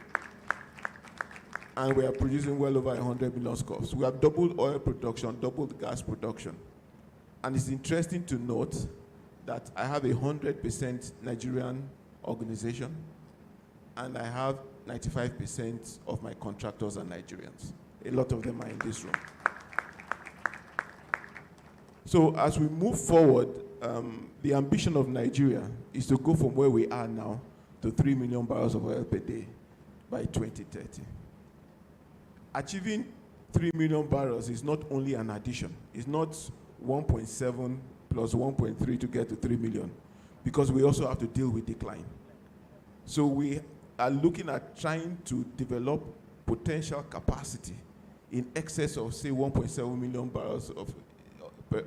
And we are producing well over 100 million scf. We have doubled oil production, doubled gas production. And it's interesting to note that I have a 100% Nigerian organization, and I have 95% of my contractors are Nigerians. A lot of them are in this room. So as we move forward, the ambition of Nigeria is to go from where we are now to 3 million barrels of oil per day by 2030. Achieving 3 million barrels is not only an addition. It's not 1.7 plus 1.3 to get to 3 million, because we also have to deal with decline. So we are looking at trying to develop potential capacity in excess of, say, 1.7 million barrels of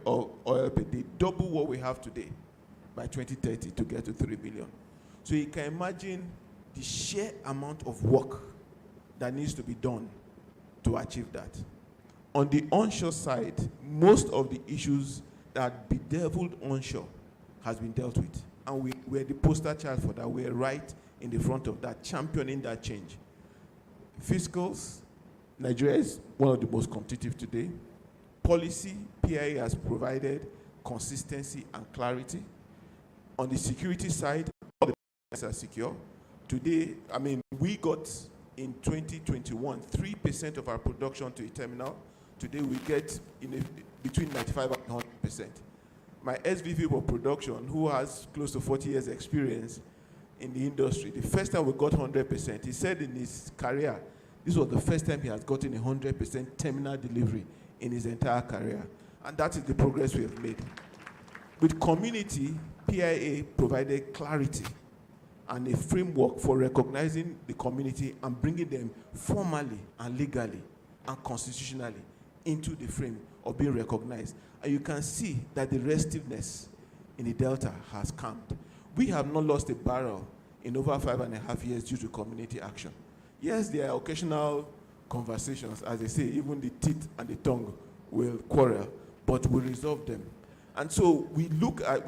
oil per day, double what we have today by 2030 to get to 3 billion. So you can imagine the sheer amount of work that needs to be done to achieve that. On the onshore side, most of the issues that bedeviled onshore has been dealt with. And we're the poster child for that. We're right in the front of that, championing that change. Fiscals, Nigeria is one of the most competitive today. Policy, PIA has provided consistency and clarity. On the security side, all the pipelines are secure. Today, I mean, we got in 2021 3% of our production to a terminal. Today we get between 95 and 100%. My SVP of production, who has close to 40 years experience in the industry, the first time we got 100%, he said in his career, this was the first time he has gotten 100% terminal delivery in his entire career. And that is the progress we have made. With community, PIA provided clarity and a framework for recognizing the community and bringing them formally and legally and constitutionally into the frame of being recognized. And you can see that the restiveness in the Delta has calmed. We have not lost a barrel in over 5.5 years due to community action. Yes, there are occasional conversations, as they say, even the teeth and the tongue will quarrel, but we resolve them. And so we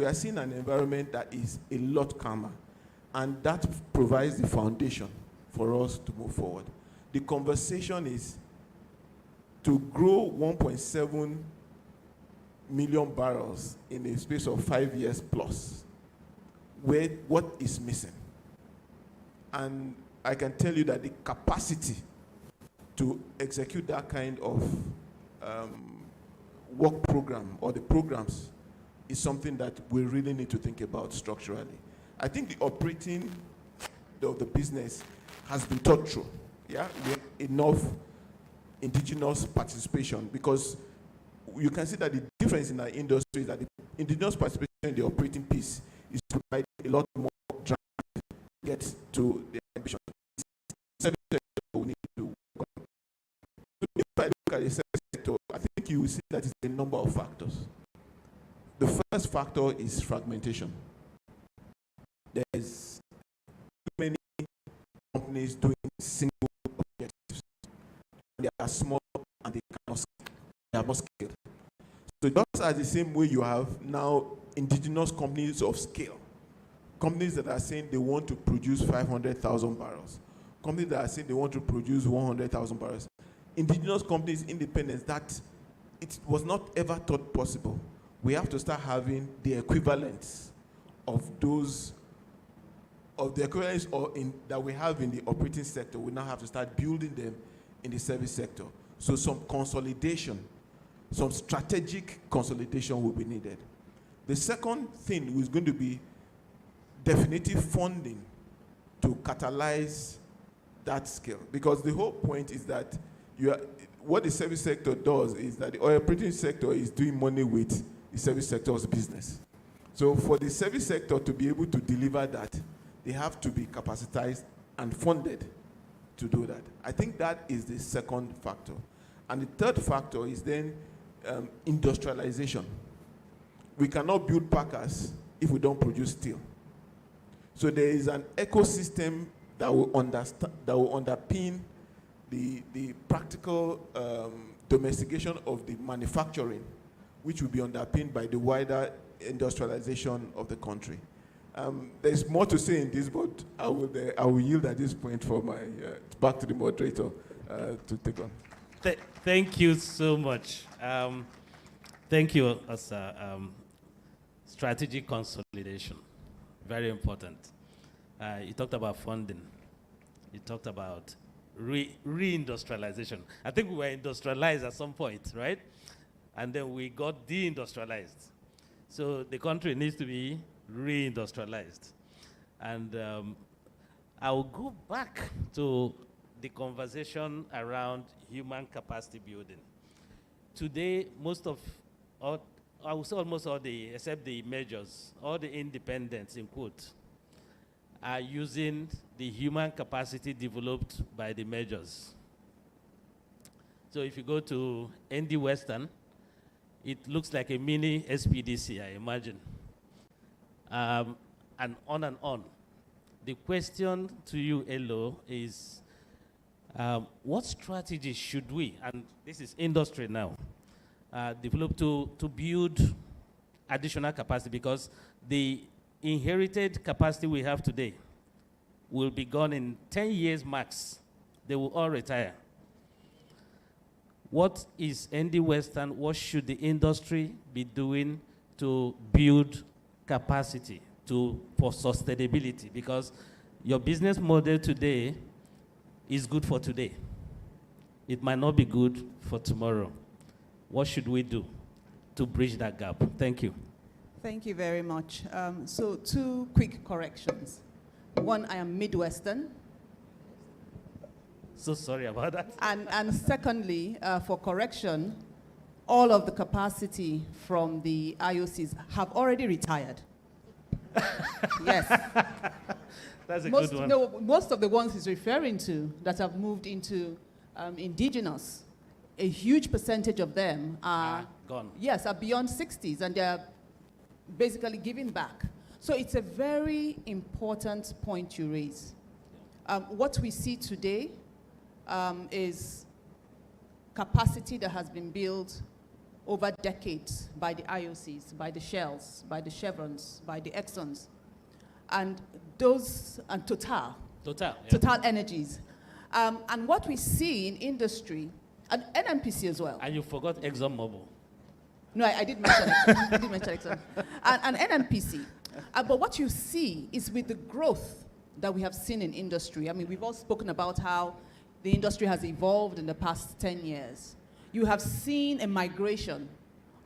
are seeing an environment that is a lot calmer, and that provides the foundation for us to move forward. The conversation is to grow 1.7 million barrels in a space of 5 years plus. What is missing? And I can tell you that the capacity to execute that kind of work program or the programs is something that we really need to think about structurally. I think the operating of the business has been thought through. Yeah, we have enough indigenous participation, because you can see that the difference in our industry is that the indigenous participation in the operating piece is to provide a lot more drive to get to the ambition. We need to work on. If I look at the service sector, I think you will see that it's a number of factors. The first factor is fragmentation. There's too many companies doing single objectives. They are small and they have not scaled. So just as the same way you have now indigenous companies of scale, companies that are saying they want to produce 500,000 barrels, companies that are saying they want to produce 100,000 barrels, indigenous companies, independence, that it was not ever thought possible. We have to start having the equivalents of those of the equivalents that we have in the operating sector, we now have to start building them in the service sector. So some consolidation, some strategic consolidation will be needed. The second thing is going to be definitive funding to catalyze that scale. Because the whole point is that what the service sector does is that the oil operating sector is doing money with the service sector's business. So for the service sector to be able to deliver that, they have to be capacitized and funded to do that. I think that is the second factor. And the third factor is then industrialization. We cannot build packers if we don't produce steel. So there is an ecosystem that will underpin the practical domestication of the manufacturing, which will be underpinned by the wider industrialization of the country. There's more to say in this, but I will yield at this point for my back to the moderator to take on. Thank you so much. Thank you, strategic consolidation, very important. You talked about funding. You talked about reindustrialization. I think we were industrialized at some point, right? And then we got deindustrialized. So the country needs to be reindustrialized. And I will go back to the conversation around human capacity building. Today, I would say almost all except the majors, all the independents in quotes, are using the human capacity developed by the majors. So if you go to ND Western, it looks like a mini SPDC, I imagine. And on and on. The question to you, Elo, is what strategy should we, and this is industry now, develop to build additional capacity? Because the inherited capacity we have today will be gone in 10 years max. They will all retire. What is ND Western? What should the industry be doing to build capacity for sustainability? Because your business model today is good for today. It might not be good for tomorrow. What should we do to bridge that gap? Thank you. Thank you very much. So 2 quick corrections. One, I am Midwestern. So sorry about that. And secondly, for correction, all of the capacity from the IOCs have already retired. Yes. That's a good one. No, most of the ones he's referring to that have moved into indigenous, a huge percentage of them are gone. Yes, are beyond 60s, and they're basically giving back. So it's a very important point you raise. What we see today is capacity that has been built over decades by the IOCs, by the Shells, by the Chevrons, by the Exxons, and Total Energies. And what we see in industry, and NNPC as well. And you forgot ExxonMobil. No, I did mention it. I did mention Exxon. And NNPC. But what you see is with the growth that we have seen in industry. I mean, we've all spoken about how the industry has evolved in the past 10 years. You have seen a migration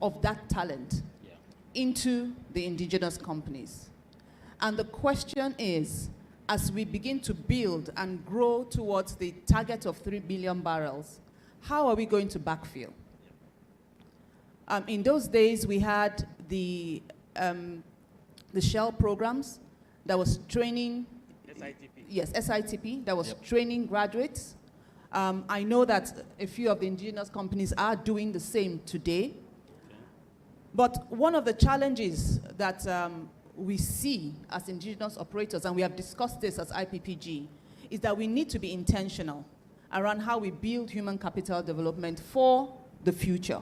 of that talent into the indigenous companies. And the question is, as we begin to build and grow towards the target of 3 billion barrels, how are we going to backfill? In those days, we had the Shell programs that was training. SITP. Yes, SITP, that was training graduates. I know that a few of the indigenous companies are doing the same today. Okay. But one of the challenges that we see as indigenous operators, and we have discussed this as IPPG, is that we need to be intentional around how we build human capital development for the future.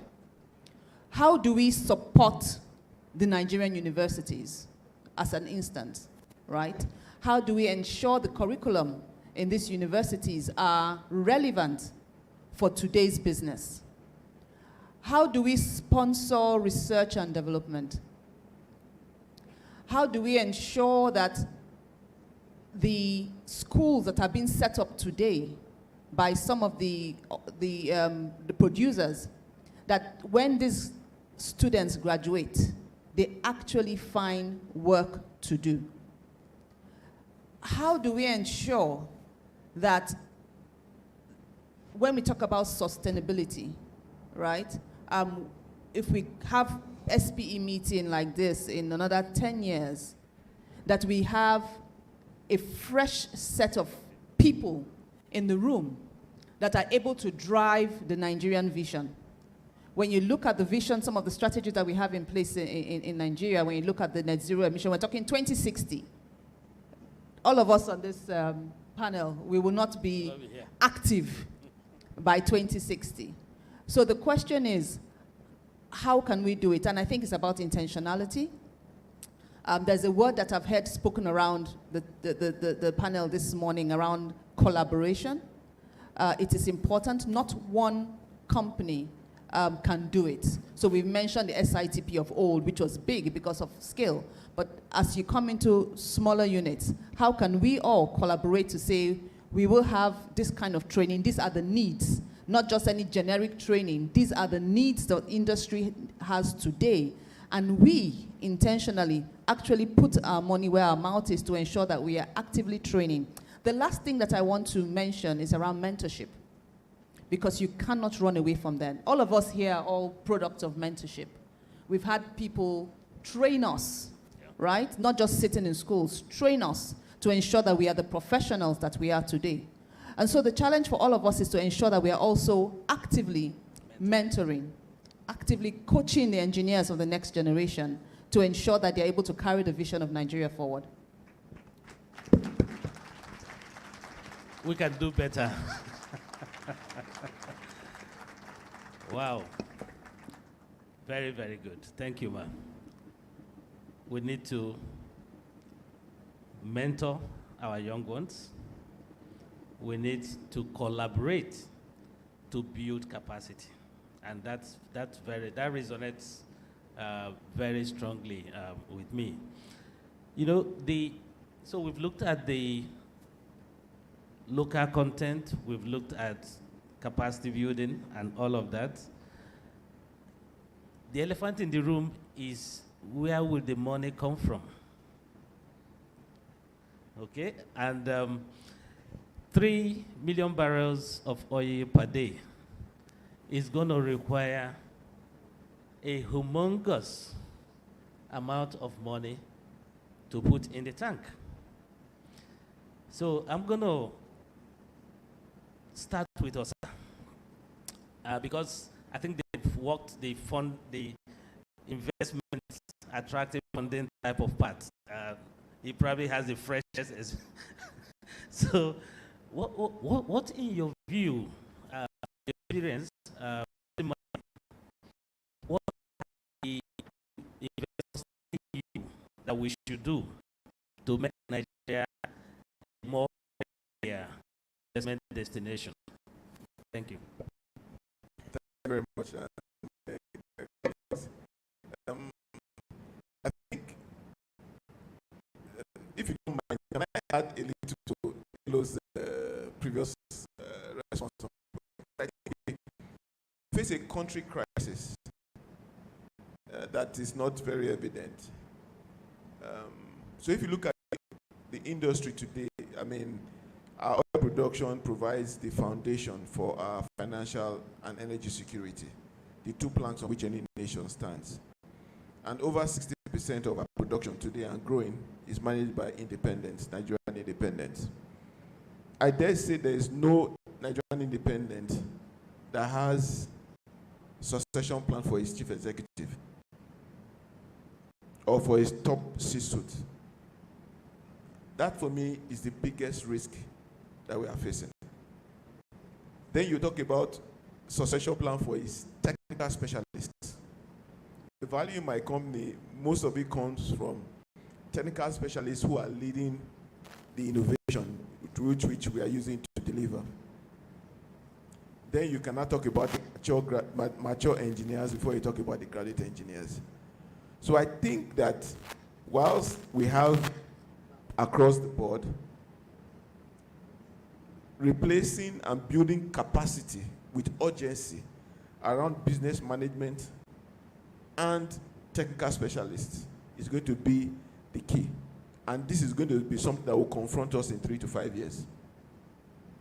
How do we support the Nigerian universities, as an instance, right? How do we ensure the curriculum in these universities are relevant for today's business? How do we sponsor research and development? How do we ensure that the schools that are being set up today by some of the producers, that when these students graduate, they actually find work to do. How do we ensure that when we talk about sustainability, right, if we have SPE meeting like this in another 10 years, that we have a fresh set of people in the room that are able to drive the Nigerian vision? When you look at the vision, some of the strategies that we have in place in Nigeria, when you look at the net zero emission, we're talking 2060. All of us on this panel, we will not be active by 2060. So the question is, how can we do it? And I think it's about intentionality. There's a word that I've heard spoken around the panel this morning around collaboration. It is important. Not one company can do it. So we've mentioned the SITP of old, which was big because of scale. But as you come into smaller units, how can we all collaborate to say, we will have this kind of training, these are the needs, not just any generic training, these are the needs that industry has today. And we intentionally actually put our money where our mouth is to ensure that we are actively training. The last thing that I want to mention is around mentorship, because you cannot run away from that. All of us here are all products of mentorship. We've had people train us, right? Not just sitting in schools, train us to ensure that we are the professionals that we are today. And so the challenge for all of us is to ensure that we are also actively mentoring, actively coaching the engineers of the next generation to ensure that they're able to carry the vision of Nigeria forward. We can do better. Wow. Very, very good. Thank you, ma'am. We need to mentor our young ones. We need to collaborate to build capacity. And that resonates very strongly with me. You know, so we've looked at the local content, we've looked at capacity building and all of that. The elephant in the room is, where will the money come from? Okay, and 3 million barrels of oil per day is going to require a humongous amount of money to put in the tank. So I'm going to start with us, because I think they've worked the investment attractive funding type of part. He probably has the freshest. So what in your view, experience, what the investment that we should do to make Nigeria a more investment destination? Thank you. Thank you very much. I think, if you don't mind, can I add a little to Elo's previous response? I think we face a country crisis that is not very evident. So if you look at the industry today, I mean, our oil production provides the foundation for our financial and energy security, the two planks on which any nation stands. And over 60% of our production today and growing is managed by independents, Nigerian independents. I dare say there is no Nigerian independent that has succession plan for his chief executive or for his top C-suite. That for me is the biggest risk that we are facing. Then you talk about succession plan for his technical specialists. The value in my company, most of it comes from technical specialists who are leading the innovation which we are using to deliver. Then you cannot talk about the mature engineers before you talk about the graduate engineers. So I think that whilst we have across the board replacing and building capacity with urgency around business management and technical specialists is going to be the key. And this is going to be something that will confront us in 3 to 5 years.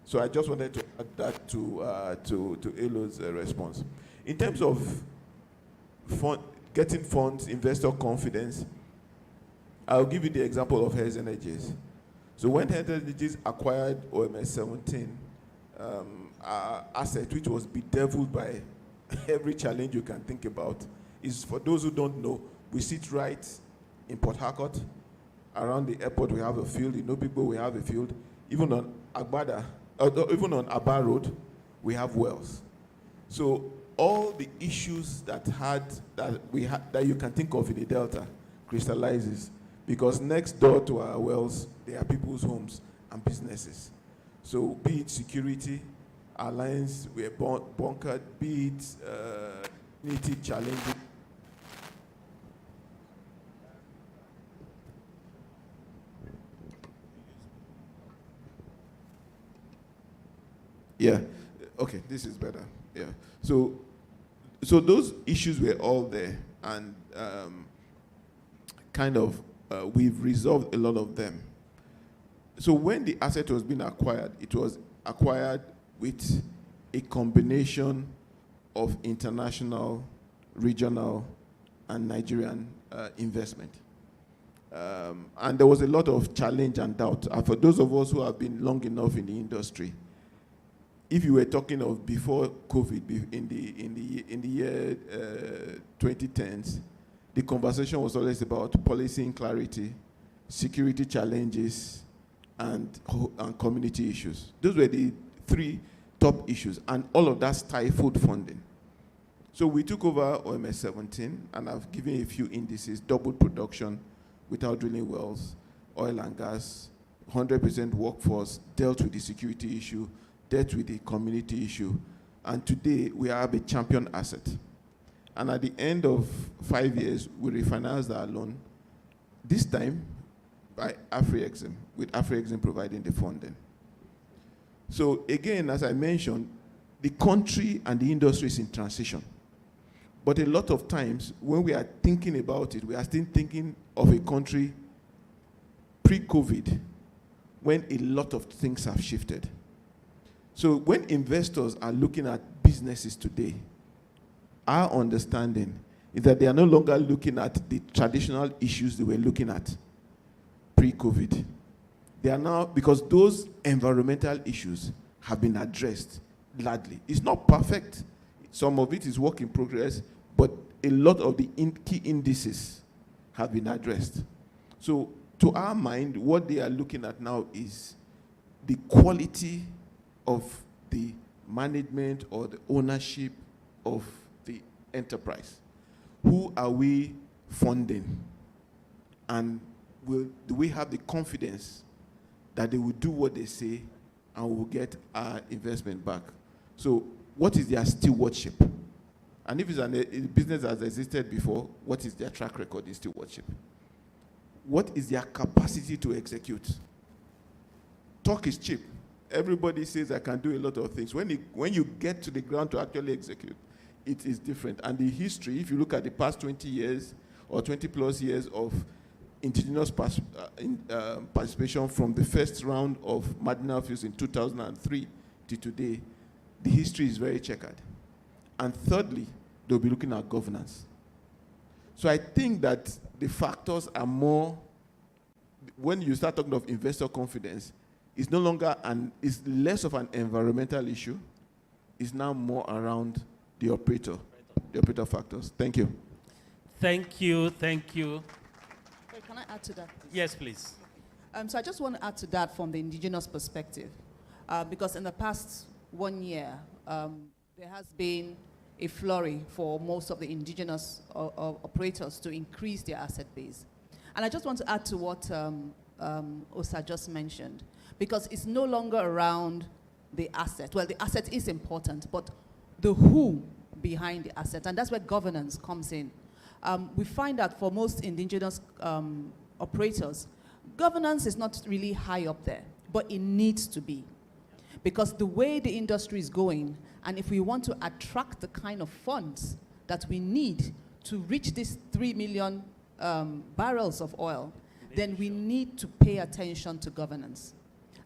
So I just wanted to add that to Elo's response. In terms of getting funds, investor confidence, I'll give you the example of Hess Energies. So when Hess Energies acquired OMS 17, our asset, which was bedeviled by every challenge you can think about, is, for those who don't know, we sit right in Port Harcourt. Around the airport, we have a field. In Obigbo, we have a field. Even on Agbada, even on Aba Road, we have wells. So all the issues that you can think of in the Delta crystallizes, because next door to our wells, there are people's homes and businesses. So be it security, our lines were bunkered, be it community challenges. Yeah, okay, this is better. Yeah, so those issues were all there, and we've resolved a lot of them. So when the asset was being acquired, it was acquired with a combination of international, regional, and Nigerian investment. And there was a lot of challenge and doubt. And for those of us who have been long enough in the industry, if you were talking of before COVID, in the year 2010s, the conversation was always about policy clarity, security challenges, and community issues. Those were the 3 top issues, and all of that stifled funding. So we took over OMS 17, and I've given a few indices: doubled production without drilling wells, oil and gas, 100% workforce, dealt with the security issue, dealt with the community issue, and today we have a champion asset. And at the end of 5 years, we refinanced our loan, this time by Afri-Exim, with Afri-Exim providing the funding. So again, as I mentioned, the country and the industry is in transition. But a lot of times, when we are thinking about it, we are still thinking of a country pre-COVID, when a lot of things have shifted. So when investors are looking at businesses today, our understanding is that they are no longer looking at the traditional issues they were looking at pre-COVID. They are now, because those environmental issues have been addressed largely. It's not perfect. Some of it is work in progress, but a lot of the key indices have been addressed. So to our mind, what they are looking at now is the quality of the management or the ownership of the enterprise. Who are we funding? And do we have the confidence that they will do what they say and will get our investment back? So what is their stewardship? And if it's a business that has existed before, what is their track record in stewardship? What is their capacity to execute? Talk is cheap. Everybody says I can do a lot of things. When you get to the ground to actually execute, it is different. And the history, if you look at the past 20 years or 20 plus years of indigenous participation from the first round of marginal fields in 2003 to today, the history is very checkered. And thirdly, they'll be looking at governance. So I think that the factors are more, when you start talking of investor confidence, it's no longer it's less of an environmental issue. It's now more around the operator factors. Thank you. Thank you. Wait, can I add to that? Yes, please. So I just want to add to that from the indigenous perspective, because in the past 1 year, there has been a flurry for most of the indigenous operators to increase their asset base. And I just want to add to what Osa just mentioned, because it's no longer around the asset. Well, the asset is important, but the who behind the asset, and that's where governance comes in. We find that for most indigenous operators, governance is not really high up there, but it needs to be. Because the way the industry is going, and if we want to attract the kind of funds that we need to reach these 3 million barrels of oil, then we need to pay attention to governance.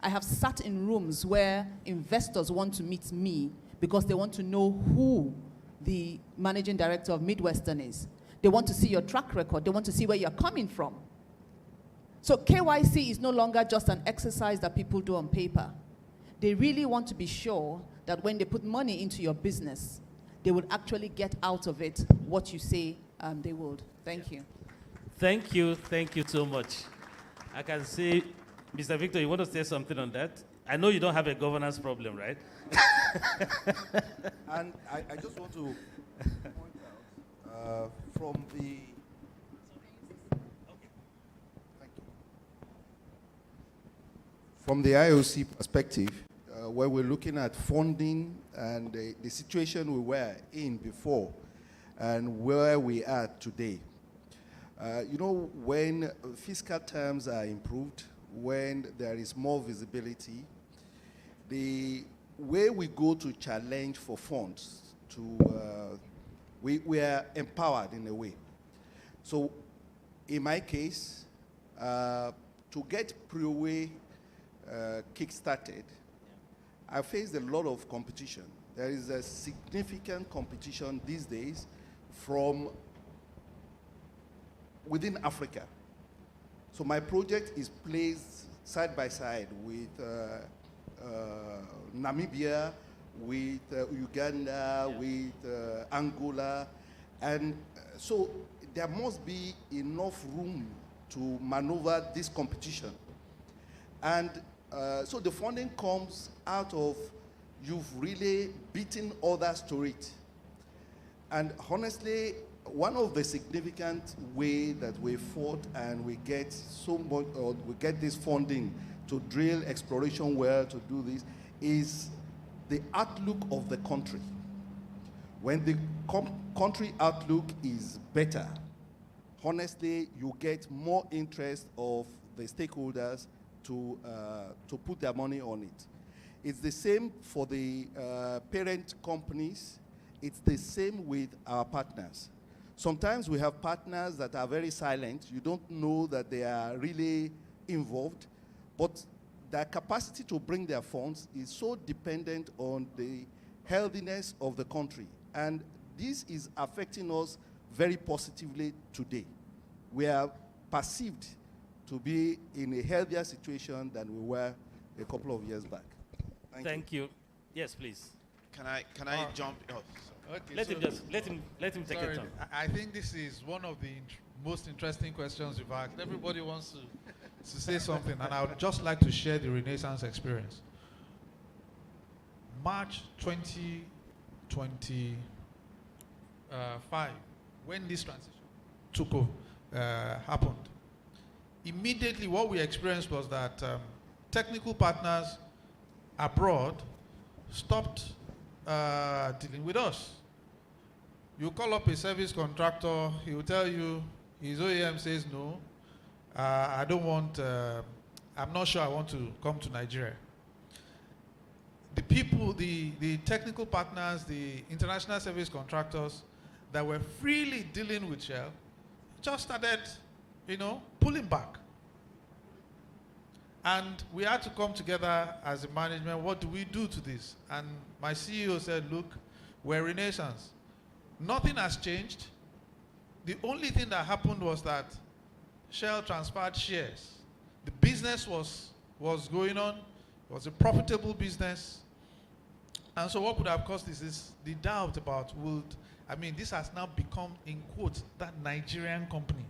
I have sat in rooms where investors want to meet me because they want to know who the managing director of Midwestern is. They want to see your track record. They want to see where you're coming from. So KYC is no longer just an exercise that people do on paper. They really want to be sure that when they put money into your business, they will actually get out of it what you say they would. Thank you. Thank you so much. I can see, Mr. Victor, you want to say something on that? I know you don't have a governance problem, right? And I just want to point out from the from the IOC perspective, where we're looking at funding and the situation we were in before and where we are today. You know, when fiscal terms are improved, when there is more visibility, the way we go to challenge for funds, we are empowered in a way. So in my case, to get Prioway kick-started, I faced a lot of competition. There is a significant competition these days from within Africa. So my project is placed side by side with Namibia, with Uganda, with Angola, and so there must be enough room to maneuver this competition. And so the funding comes out of you've really beaten others to it. And honestly, one of the significant ways that we fought and we get so much, or we get this funding to drill exploration well, to do this, is the outlook of the country. When the country outlook is better, honestly, you get more interest of the stakeholders to put their money on it. It's the same for the parent companies. It's the same with our partners. Sometimes we have partners that are very silent. You don't know that they are really involved, but their capacity to bring their funds is so dependent on the healthiness of the country. And this is affecting us very positively today. We are perceived to be in a healthier situation than we were a couple of years back. Thank you. Yes, please. Can I jump? Oh, okay, let him take a turn. I think this is one of the most interesting questions you've asked. Everybody wants to say something, and I would just like to share the Renaissance experience. March 2025, when this transition happened, immediately what we experienced was that technical partners abroad stopped dealing with us. You call up a service contractor, he will tell you, his OEM says no, I don't want, I'm not sure I want to come to Nigeria. The people, the technical partners, the international service contractors that were freely dealing with Shell just started, pulling back. And we had to come together as a management. What do we do to this? And my CEO said, look, we're Renaissance. Nothing has changed. The only thing that happened was that Shell transferred shares. The business was going on. It was a profitable business. And so what could have caused this is the doubt about this has now become, in quotes, that Nigerian company.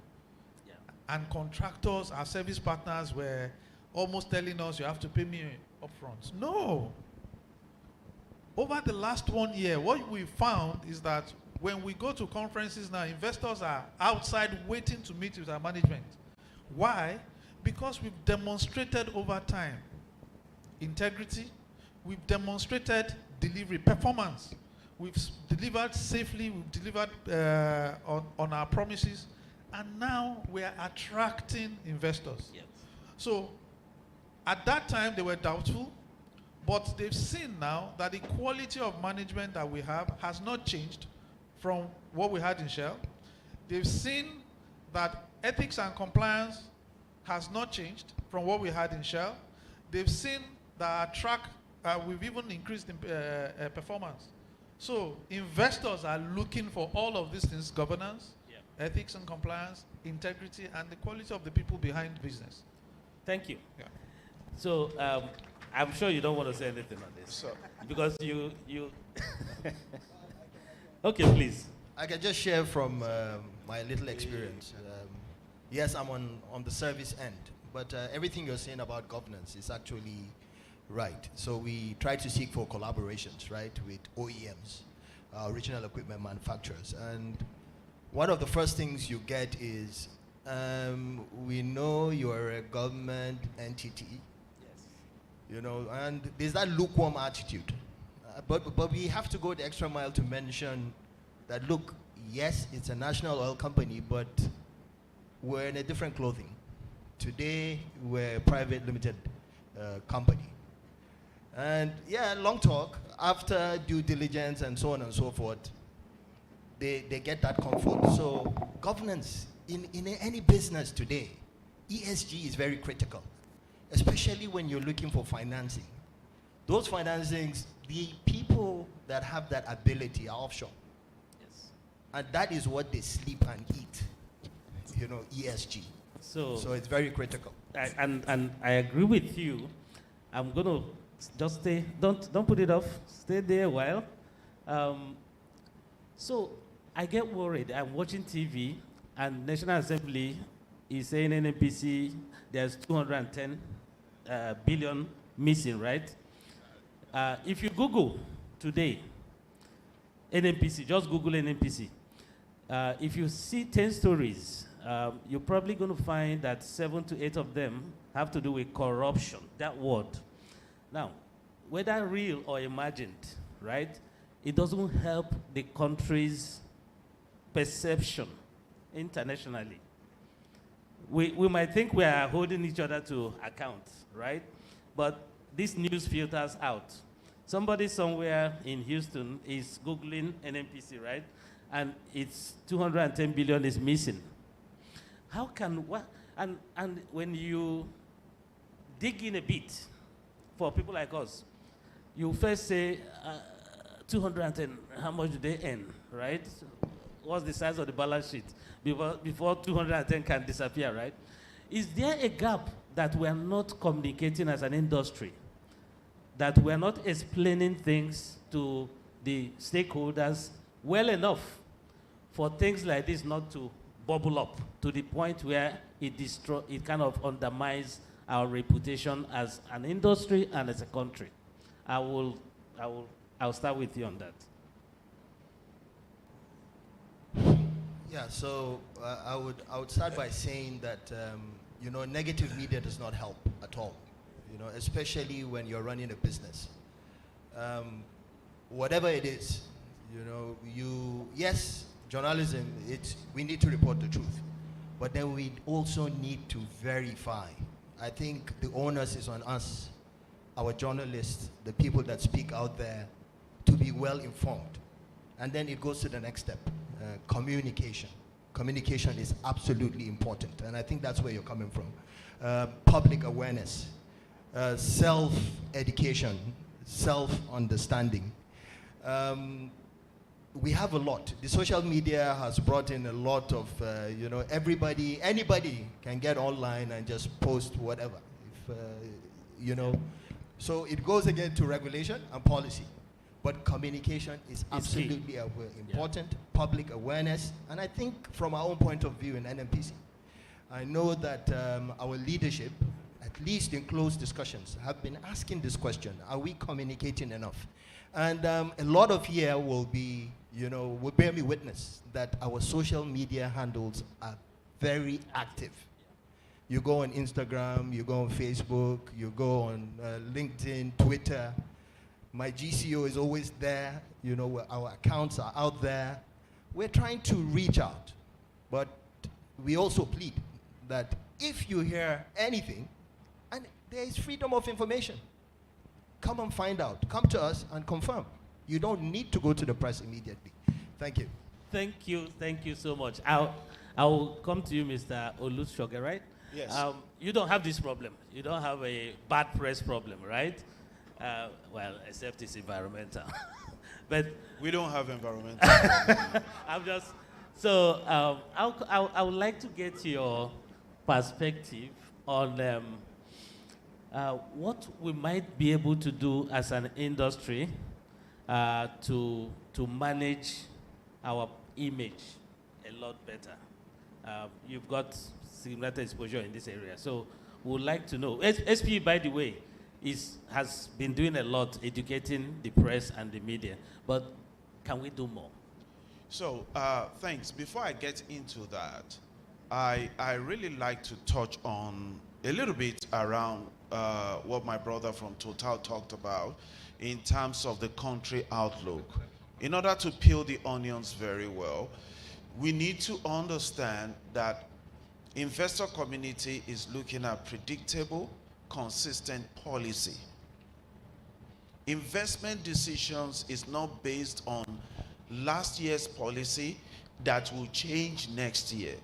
Yeah. And contractors, our service partners were almost telling us, you have to pay me upfront. No. Over the last 1 year, what we found is that when we go to conferences now, investors are outside waiting to meet with our management. Why? Because we've demonstrated over time integrity, we've demonstrated delivery, performance. We've delivered safely, we've delivered on our promises, and now we are attracting investors. Yes. So at that time, they were doubtful, But they've seen now that the quality of management that we have has not changed from what we had in Shell. They've seen that ethics and compliance has not changed from what we had in Shell. They've seen that our track, we've even increased in, performance. So investors are looking for all of these things: governance, ethics and compliance, integrity, and the quality of the people behind business. Thank you. Yeah. So I'm sure you don't want to say anything on this. So, because you okay, please. I can just share from my little experience. Yes, I'm on the service end, but everything you're saying about governance is actually right. So we try to seek for collaborations, right, with OEMs, original equipment manufacturers. And one of the first things you get is, we know you're a government entity, you know, and there's that lukewarm attitude. But we have to go the extra mile to mention that, look, yes, it's a national oil company, but we're in a different clothing. Today, we're a private limited company. And yeah, long talk, after due diligence and so on and so forth, they get that comfort. So governance in any business today, ESG is very critical, especially when you're looking for financing. Those financings, the people that have that ability are offshore. Yes. And that is what they sleep and eat, you know, ESG. So it's very critical. And I agree with you. I'm going to just stay, don't put it off, stay there a while. So I get worried. I'm watching TV, and National Assembly is saying NNPC, there's 210 billion missing, right? If you Google today, NNPC, just Google NNPC. If you see 10 stories, you're probably going to find that 7 to 8 of them have to do with corruption, that word. Now, whether real or imagined, right, it doesn't help the country's perception internationally. We might think we are holding each other to account, right? But this news filters out. Somebody somewhere in Houston is Googling NNPC, right? And it's 210 billion is missing. How can, and when you dig in a bit, for people like us, you first say 210, how much do they earn, right? What's the size of the balance sheet before 210 can disappear, right? Is there a gap that we are not communicating as an industry, that we are not explaining things to the stakeholders well enough for things like this not to bubble up to the point where it kind of undermines our reputation as an industry and as a country? I'll start with you on that. Yeah, so I would start by saying that you know, negative media does not help at all. You know, especially when you're running a business. Whatever it is, you know, yes, journalism, we need to report the truth, but then we also need to verify. I think the onus is on us, our journalists, the people that speak out there, to be well informed. And then it goes to the next step, communication. Communication is absolutely important, and I think that's where you're coming from. Public awareness, self-education, self-understanding. We have a lot. The social media has brought in a lot of, you know, anybody can get online and just post whatever, you know. So it goes again to regulation and policy. But communication is absolutely important, public awareness, and I think from our own point of view in NNPC, I know that our leadership, at least in closed discussions, have been asking this question: are we communicating enough? And a lot of here will be, you know, will bear me witness that our social media handles are very active. You go on Instagram, you go on Facebook, you go on LinkedIn, Twitter. My GCO is always there. You know, our accounts are out there. We're trying to reach out, but we also plead that if you hear anything, and there is freedom of information, come and find out. Come to us and confirm. You don't need to go to the press immediately. Thank you. Thank you so much. I'll come to you, Mr. Olushoge, right? Yes. You don't have this problem. You don't have a bad press problem, right? Well, except it's environmental. But We don't have environmental. I'm just, so I would like to get your perspective on what we might be able to do as an industry to manage our image a lot better. You've got significant exposure in this area, so we would like to know. SP, by the way, has been doing a lot educating the press and the media, but can we do more? So, thanks. Before I get into that, I really like to touch on a little bit around what my brother from Total talked about in terms of the country outlook. In order to peel the onions very well, we need to understand that investor community is looking at predictable, consistent policy. Investment decisions is not based on last year's policy that will change next year.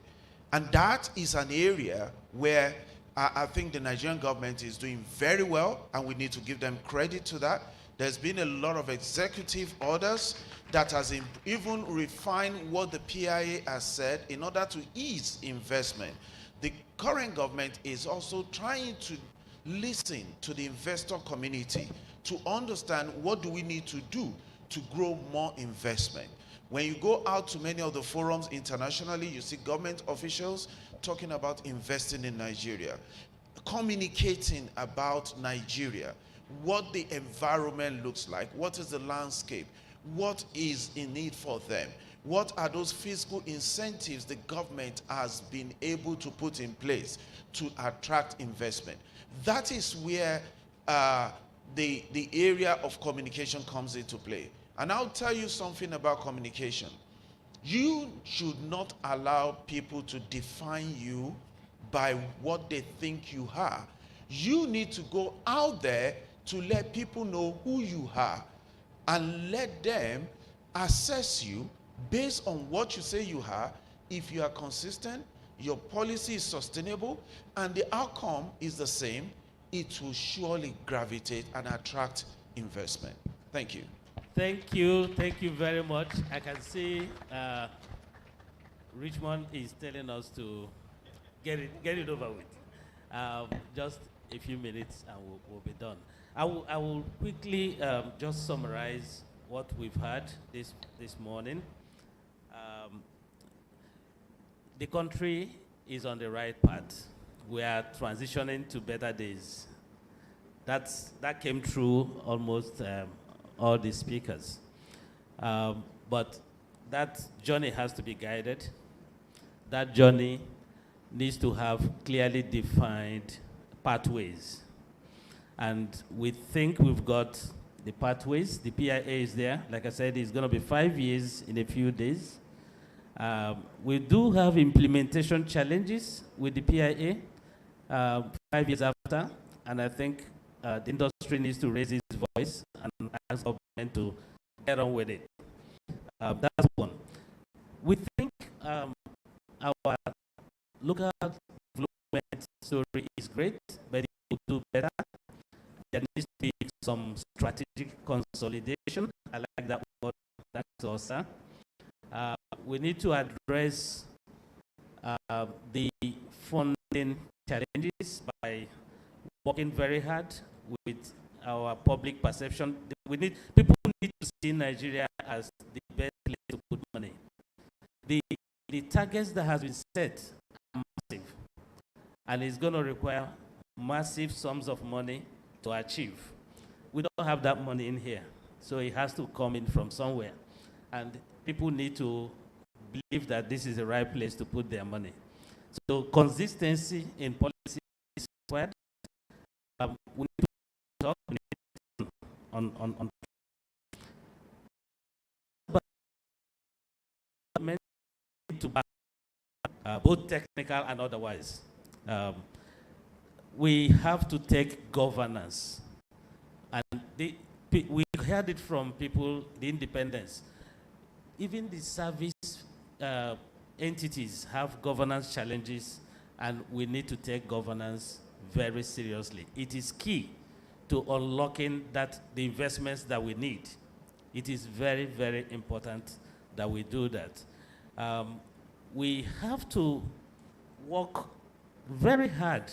And that is an area where I think the Nigerian government is doing very well, and we need to give them credit to that. There's been a lot of executive orders that has even refined what the PIA has said in order to ease investment. The current government is also trying to listen to the investor community to understand what do we need to do to grow more investment. When you go out to many of the forums internationally, you see government officials talking about investing in Nigeria, communicating about Nigeria, what the environment looks like, what is the landscape, what is in need for them, what are those fiscal incentives the government has been able to put in place to attract investment. That is where the area of communication comes into play. And I'll tell you something about communication. You should not allow people to define you by what they think you are. You need to go out there to let people know who you are and let them assess you based on what you say you are. If you are consistent, your policy is sustainable, and the outcome is the same, it will surely gravitate and attract investment. Thank you. Thank you very much. I can see Richmond is telling us to get it over with. Just a few minutes and we'll be done. I will quickly just summarize what we've had this morning. The country is on the right path. We are transitioning to better days. That came through almost all the speakers. But that journey has to be guided. That journey needs to have clearly defined pathways. And we think we've got the pathways. The PIA is there. Like I said, it's going to be 5 years in a few days. We do have implementation challenges with the PIA 5 years after, and I think the industry needs to raise its voice and ask government to get on with it. That's one. We think our local development story is great, but it could do better. There needs to be some strategic consolidation. I like that word, that's also. We need to address the funding challenges by working very hard with our public perception. People need to see Nigeria as the best place to put money. The targets that has been set are massive, and it's going to require massive sums of money to achieve. We don't have that money in here, so it has to come in from somewhere, and people need to believe that this is the right place to put their money. So consistency in policy is required. We need to talk on to both technical and otherwise. We have to take governance And we heard it from people, the independents. Even the service entities have governance challenges, and we need to take governance very seriously. It is key to unlocking the investments that we need. It is very, very important that we do that. We have to work very hard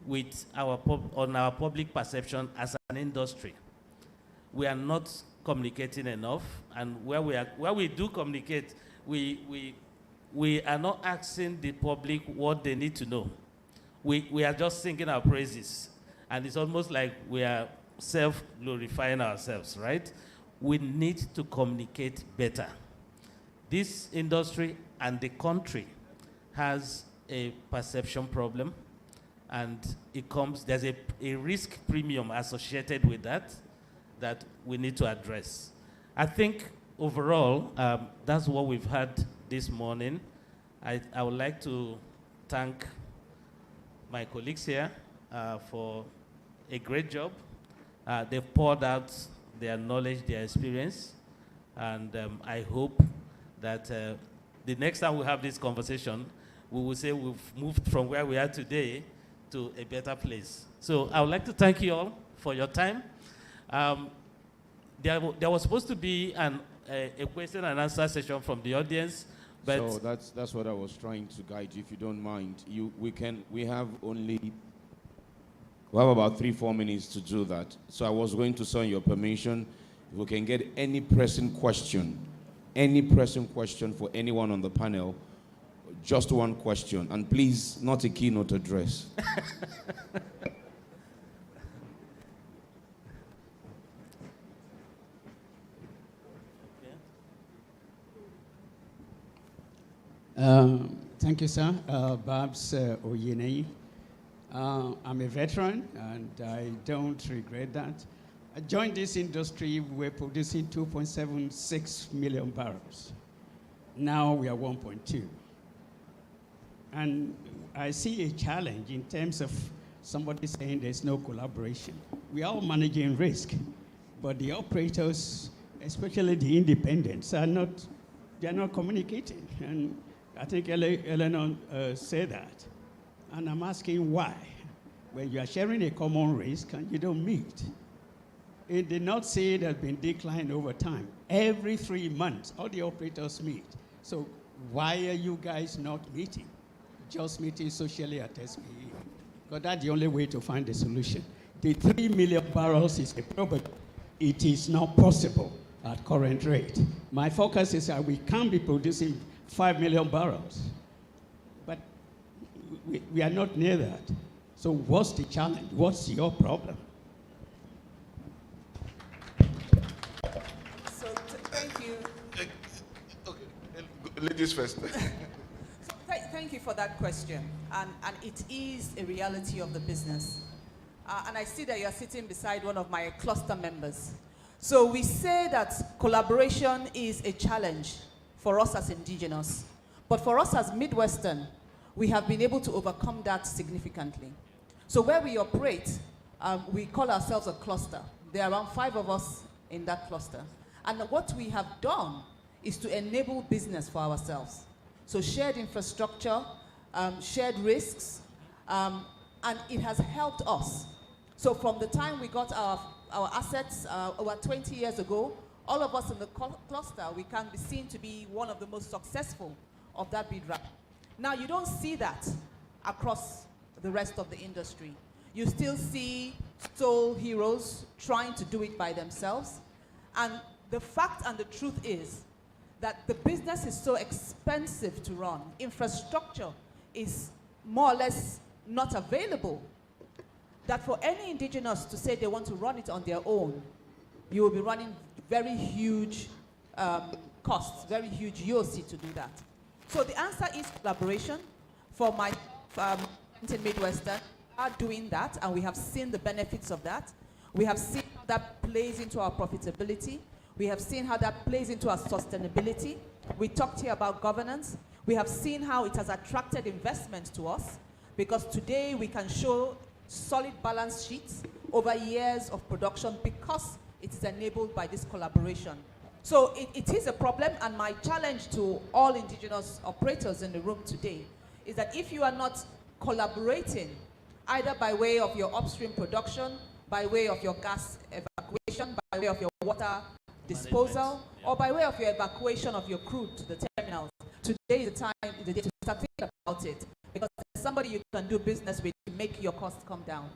with on our public perception as an industry. We are not communicating enough, and where we do communicate, we are not asking the public what they need to know. We are just singing our praises, and it's almost like we are self-glorifying ourselves, right? We need to communicate better. This industry and the country has a perception problem, and there's a risk premium associated with that we need to address. I think overall, that's what we've had this morning. I would like to thank my colleagues here for a great job. They've poured out their knowledge, their experience, and I hope that the next time we have this conversation, we will say we've moved from where we are today to a better place. So I would like to thank you all for your time. There was supposed to be a question and answer session from the audience, but so that's what I was trying to guide you. If you don't mind, we have about 3-4 minutes to do that. So I was going to, send your permission, if we can get any pressing question for anyone on the panel, just one question, and please, not a keynote address. Thank you, sir. Babs Oyene. I'm a veteran, and I don't regret that. I joined this industry, we were producing 2.76 million barrels. Now we are 1.2. And I see a challenge in terms of somebody saying there's no collaboration. We are all managing risk, but the operators, especially the independents, they're not communicating. And I think Eleanor said that. And I'm asking why. When you are sharing a common risk and you don't meet. In the North Sea, there's been decline over time. Every 3 months, all the operators meet. So why are you guys not meeting? Just meeting socially at SPE. Because that's the only way to find a solution. The 3 million barrels is a problem. It is not possible at current rate. My focus is that we can't be producing 5 million barrels. But we are not near that. So what's the challenge? What's your problem? So thank you. Okay, ladies first. Thank you for that question. And it is a reality of the business. And I see that you're sitting beside one of my cluster members. So we say that collaboration is a challenge for us as indigenous. But for us as Midwestern, we have been able to overcome that significantly. So where we operate, we call ourselves a cluster. There are around 5 of us in that cluster. And what we have done is to enable business for ourselves. So shared infrastructure, shared risks, and it has helped us. So from the time we got our assets over 20 years ago, all of us in the cluster, we can be seen to be one of the most successful of that bid round. Now, you don't see that across the rest of the industry. You still see sole heroes trying to do it by themselves. And the fact and the truth is that the business is so expensive to run. Infrastructure is more or less not available. That for any indigenous to say they want to run it on their own, you will be running very huge costs, very huge UOC to do that. So the answer is collaboration. For my in Midwestern, we are doing that, and we have seen the benefits of that. We have seen how that plays into our profitability. We have seen how that plays into our sustainability. We talked here about governance. We have seen how it has attracted investment to us, because today we can show solid balance sheets over years of production because it is enabled by this collaboration. So it is a problem, and my challenge to all indigenous operators in the room today is that if you are not collaborating, either by way of your upstream production, by way of your gas evacuation, by way of your water disposal, or by way of your evacuation of your crude to the terminals, today is the day to start thinking about it, because there's somebody you can do business with to make your costs come down.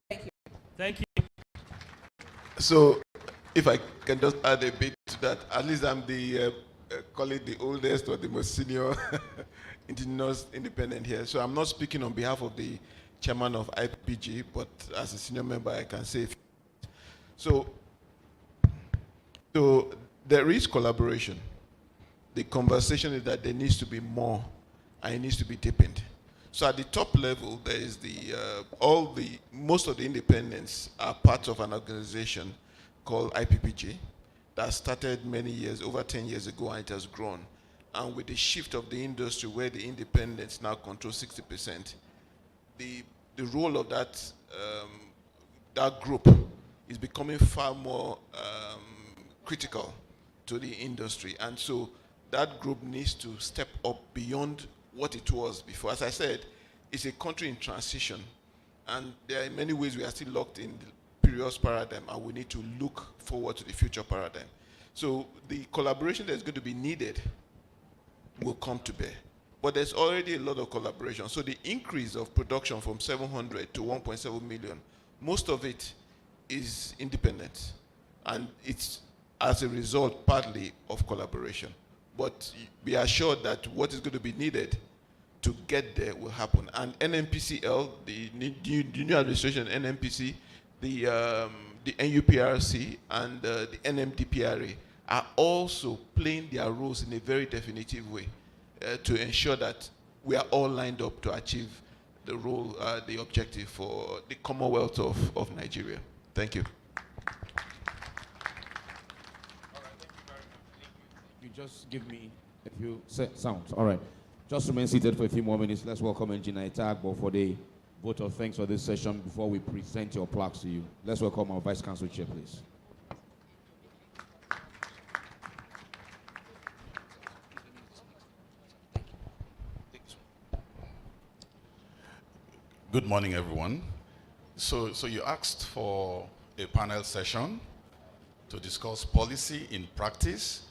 Thank you. Thank you. So, if I can just add a bit to that, at least I'm the, call it the oldest or the most senior indigenous independent here. So I'm not speaking on behalf of the chairman of IPG, but as a senior member, I can say. So there is collaboration. The conversation is that there needs to be more, and it needs to be deepened. So at the top level, there is most of the independents are part of an organization called IPPG that started many years, over 10 years ago, and it has grown. And with the shift of the industry where the independents now control 60%, the role of that group is becoming far more critical to the industry. And so that group needs to step up beyond what it was before. As I said, it's a country in transition, and there are many ways we are still locked in the previous paradigm, and we need to look forward to the future paradigm. So the collaboration that's going to be needed will come to bear. But there's already a lot of collaboration. So the increase of production from 700 to 1.7 million, most of it is independent. And it's as a result partly of collaboration. But be assured that what is going to be needed to get there will happen. And NNPCL, the new administration, NNPC, the NUPRC, and the NMDPRA are also playing their roles in a very definitive way to ensure that we are all lined up to achieve the role, the objective for the Commonwealth of Nigeria. Thank you. You just give me a few sounds. All right. Just remain seated for a few more minutes. Let's welcome Engineer Itagbo for the vote of thanks for this session before we present your plaques to you. Let's welcome our Vice Council Chair, please. Good morning, everyone. So you asked for a panel session to discuss policy in practice,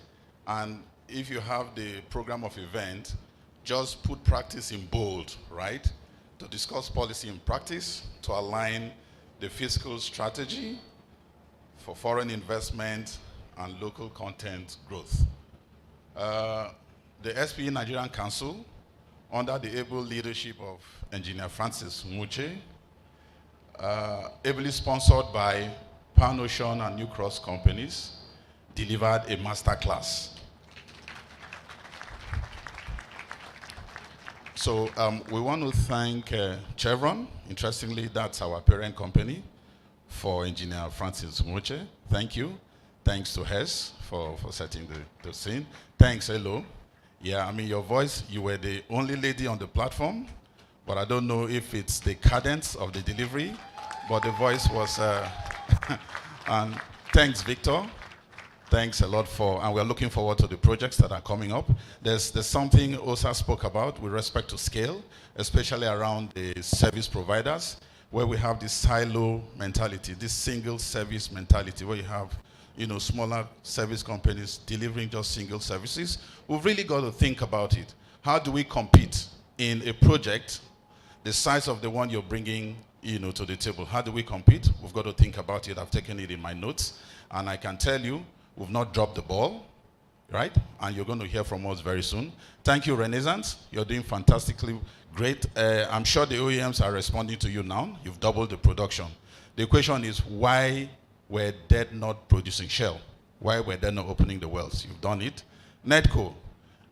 and if you have the program of event, just put practice in bold, right? To discuss policy in practice, to align the fiscal strategy for foreign investment and local content growth. The SPE Nigerian Council, under the able leadership of Engineer Francis Muche, ably sponsored by Pan Ocean and New Cross companies, delivered a master class. So we want to thank Chevron. Interestingly, that's our parent company, for Engineer Francis Muche. Thank you. Thanks to Hess for setting the scene. Thanks, Elo. Yeah, I mean, your voice, you were the only lady on the platform, but I don't know if it's the cadence of the delivery, but the voice was, and thanks, Victor. Thanks a lot and we're looking forward to the projects that are coming up. There's something Osa spoke about with respect to scale, especially around the service providers, where we have this silo mentality, this single service mentality, where you have, smaller service companies delivering just single services. We've really got to think about it. How do we compete in a project the size of the one you're bringing, to the table? How do we compete? We've got to think about it. I've taken it in my notes, and I can tell you, we've not dropped the ball, right? And you're going to hear from us very soon. Thank you, Renaissance. You're doing fantastically great. I'm sure the OEMs are responding to you now. You've doubled the production. The question is, why were they not producing Shell? Why were they not opening the wells? You've done it. Netco,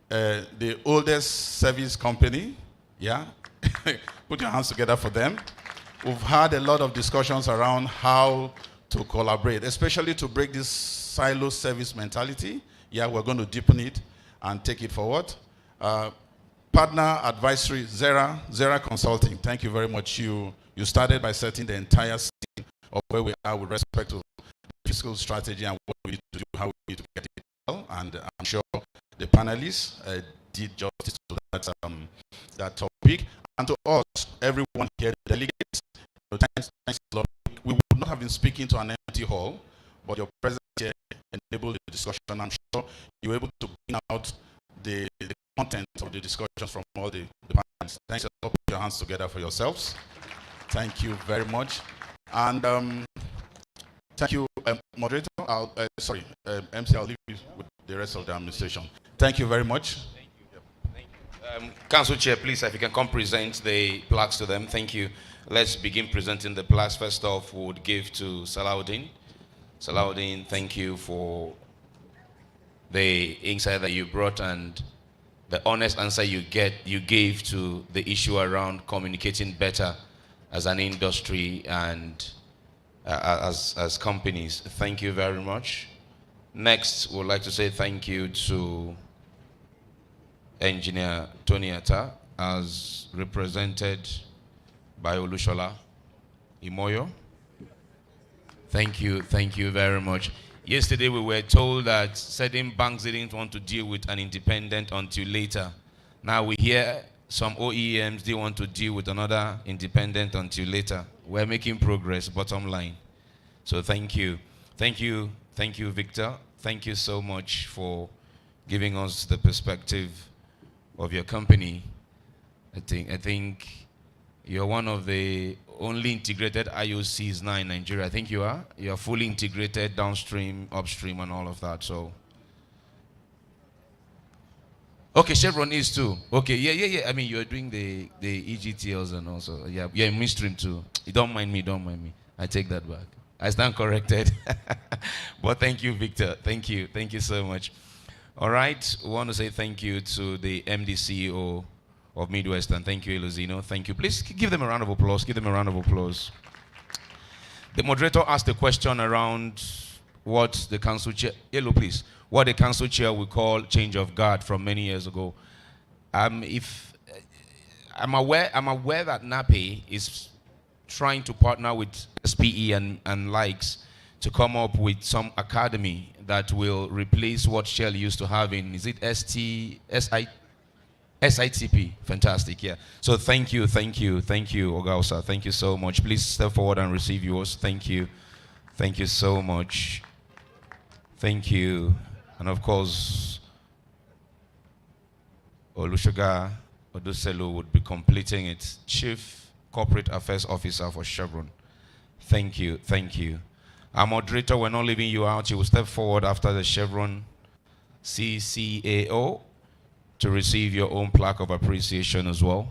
the oldest service company, yeah? Put your hands together for them. We've had a lot of discussions around how to collaborate, especially to break this silo service mentality. Yeah, we're going to deepen it and take it forward. Partner advisory, Zera Consulting. Thank you very much. You started by setting the entire scene of where we are with respect to fiscal strategy and what we need to do, how we need to get it well. And I'm sure the panelists did justice to that topic. And to us, everyone here, the delegates, thanks a lot. We would not have been speaking to an empty hall, but your presence here enabled the discussion. I'm sure you were able to bring out the content of the discussions from all the panelists. Thanks a lot. Put your hands together for yourselves. Thank you very much. And thank you, moderator. MC, I'll leave you with the rest of the administration. Thank you very much. Thank you. Thank you. Council Chair, please, if you can come present the plaques to them. Thank you. Let's begin presenting the plaques. First off, we would give to Salahuddin. Salahuddin, thank you for the insight that you brought and the honest answer you gave to the issue around communicating better as an industry and as companies. Thank you very much. Next, we'd like to say thank you to Engineer Tony Atta, as represented by Olushola Imoyo. Thank you very much. Yesterday we were told that certain banks didn't want to deal with an independent until later. Now we hear some OEMs, they want to deal with another independent until later. We're making progress, bottom line. So thank you. Thank you, Victor. Thank you so much for giving us the perspective of your company. I think you're one of the only integrated IOCs now in Nigeria. I think you are. You're fully integrated downstream, upstream, and all of that. So, okay, Chevron is too. Okay, yeah. I mean, you're doing the EGTLs and also, yeah, midstream too. Don't mind me. I take that back. I stand corrected. But thank you, Victor. Thank you so much. All right, we want to say thank you to the MD CEO of Midwestern. Thank you, Elozino. Thank you. Please give them a round of applause. The moderator asked a question around what the council chair, please, what the council chair would call change of guard from many years ago. I'm aware that NAPE is trying to partner with SPE and likes to come up with some academy that will replace what Shell used to have in, is it SITP? Fantastic, yeah. So thank you, Ogausa. Thank you so much. Please step forward and receive yours. Thank you so much. Thank you. And of course, Olusoga Odoselu would be completing its Chief Corporate Affairs Officer for Chevron. Thank you. Our moderator, we're not leaving you out. You will step forward after the Chevron CCAO to receive your own plaque of appreciation as well.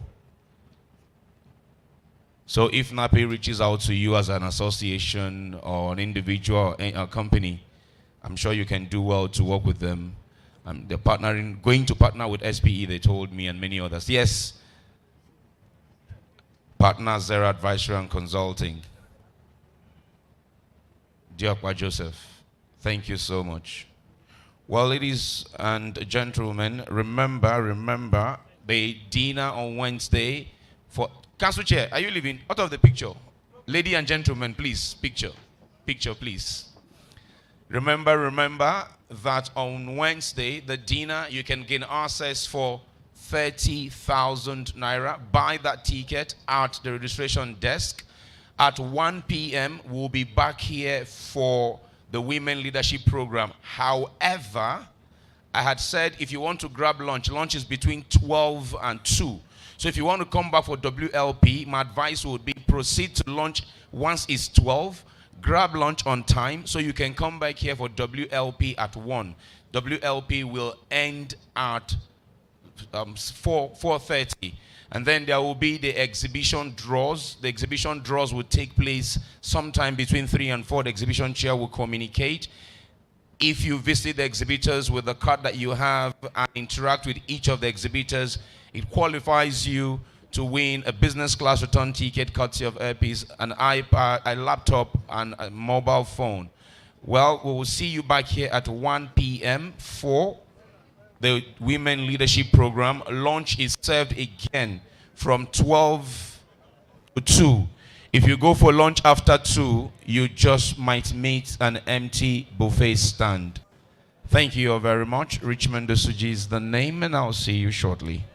So if NAPE reaches out to you as an association or an individual or a company, I'm sure you can do well to work with them. They're going to partner with SPE, they told me, and many others. Yes, Partner Zero Advisory and Consulting. Diokwa Joseph, thank you so much. Well, ladies and gentlemen, remember the dinner on Wednesday for Council Chair. Are you leaving out of the picture? Lady and gentlemen, please, picture, please. Remember that on Wednesday, the dinner, you can gain access for 30,000 naira. Buy that ticket at the registration desk. At 1 p.m., we'll be back here for the Women Leadership Program. However, I had said if you want to grab lunch is between 12 and 2. So if you want to come back for WLP, my advice would be proceed to lunch once it's 12. Grab lunch on time so you can come back here for WLP at 1. WLP will end at 4:30. And then there will be the exhibition draws. The exhibition draws will take place sometime between 3 and 4. The exhibition chair will communicate. If you visit the exhibitors with the card that you have and interact with each of the exhibitors, it qualifies you to win a business class return ticket, courtesy of Airpiece, an iPad, a laptop, and a mobile phone. Well, we will see you back here at 1 p.m. for the Women Leadership Program. Lunch is served again from 12 to 2. If you go for lunch after 2, you just might meet an empty buffet stand. Thank you all very much. Richmond Osuji is the name, and I'll see you shortly.